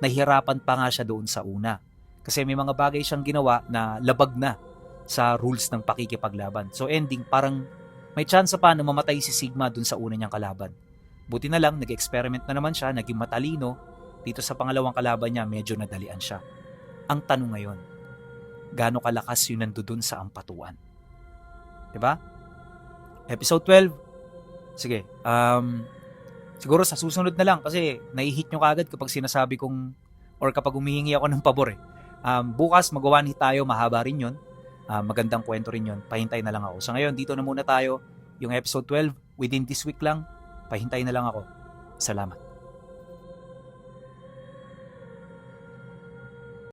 Nahihirapan pa nga siya doon sa una. Kasi may mga bagay siyang ginawa na labag na sa rules ng pakikipaglaban. So ending, parang may chance pa na mamatay si Sigma doon sa una niyang kalaban. Buti na lang, nag-experiment na naman siya, naging matalino. Dito sa pangalawang kalaban niya, medyo nadalian siya. Ang tanong ngayon, gaano kalakas yun nandoon sa Ampatuan? Diba? Episode 12. Sige, siguro sa susunod na lang kasi nai-hit nyo kagad kapag sinasabi kong or kapag humihingi ako ng pabor eh. Bukas magawa tayo, mahaba rin yun. Magandang kwento rin yun. Pahintay na lang ako. So ngayon, dito na muna tayo. Yung episode 12, within this week lang, pahintay na lang ako. Salamat.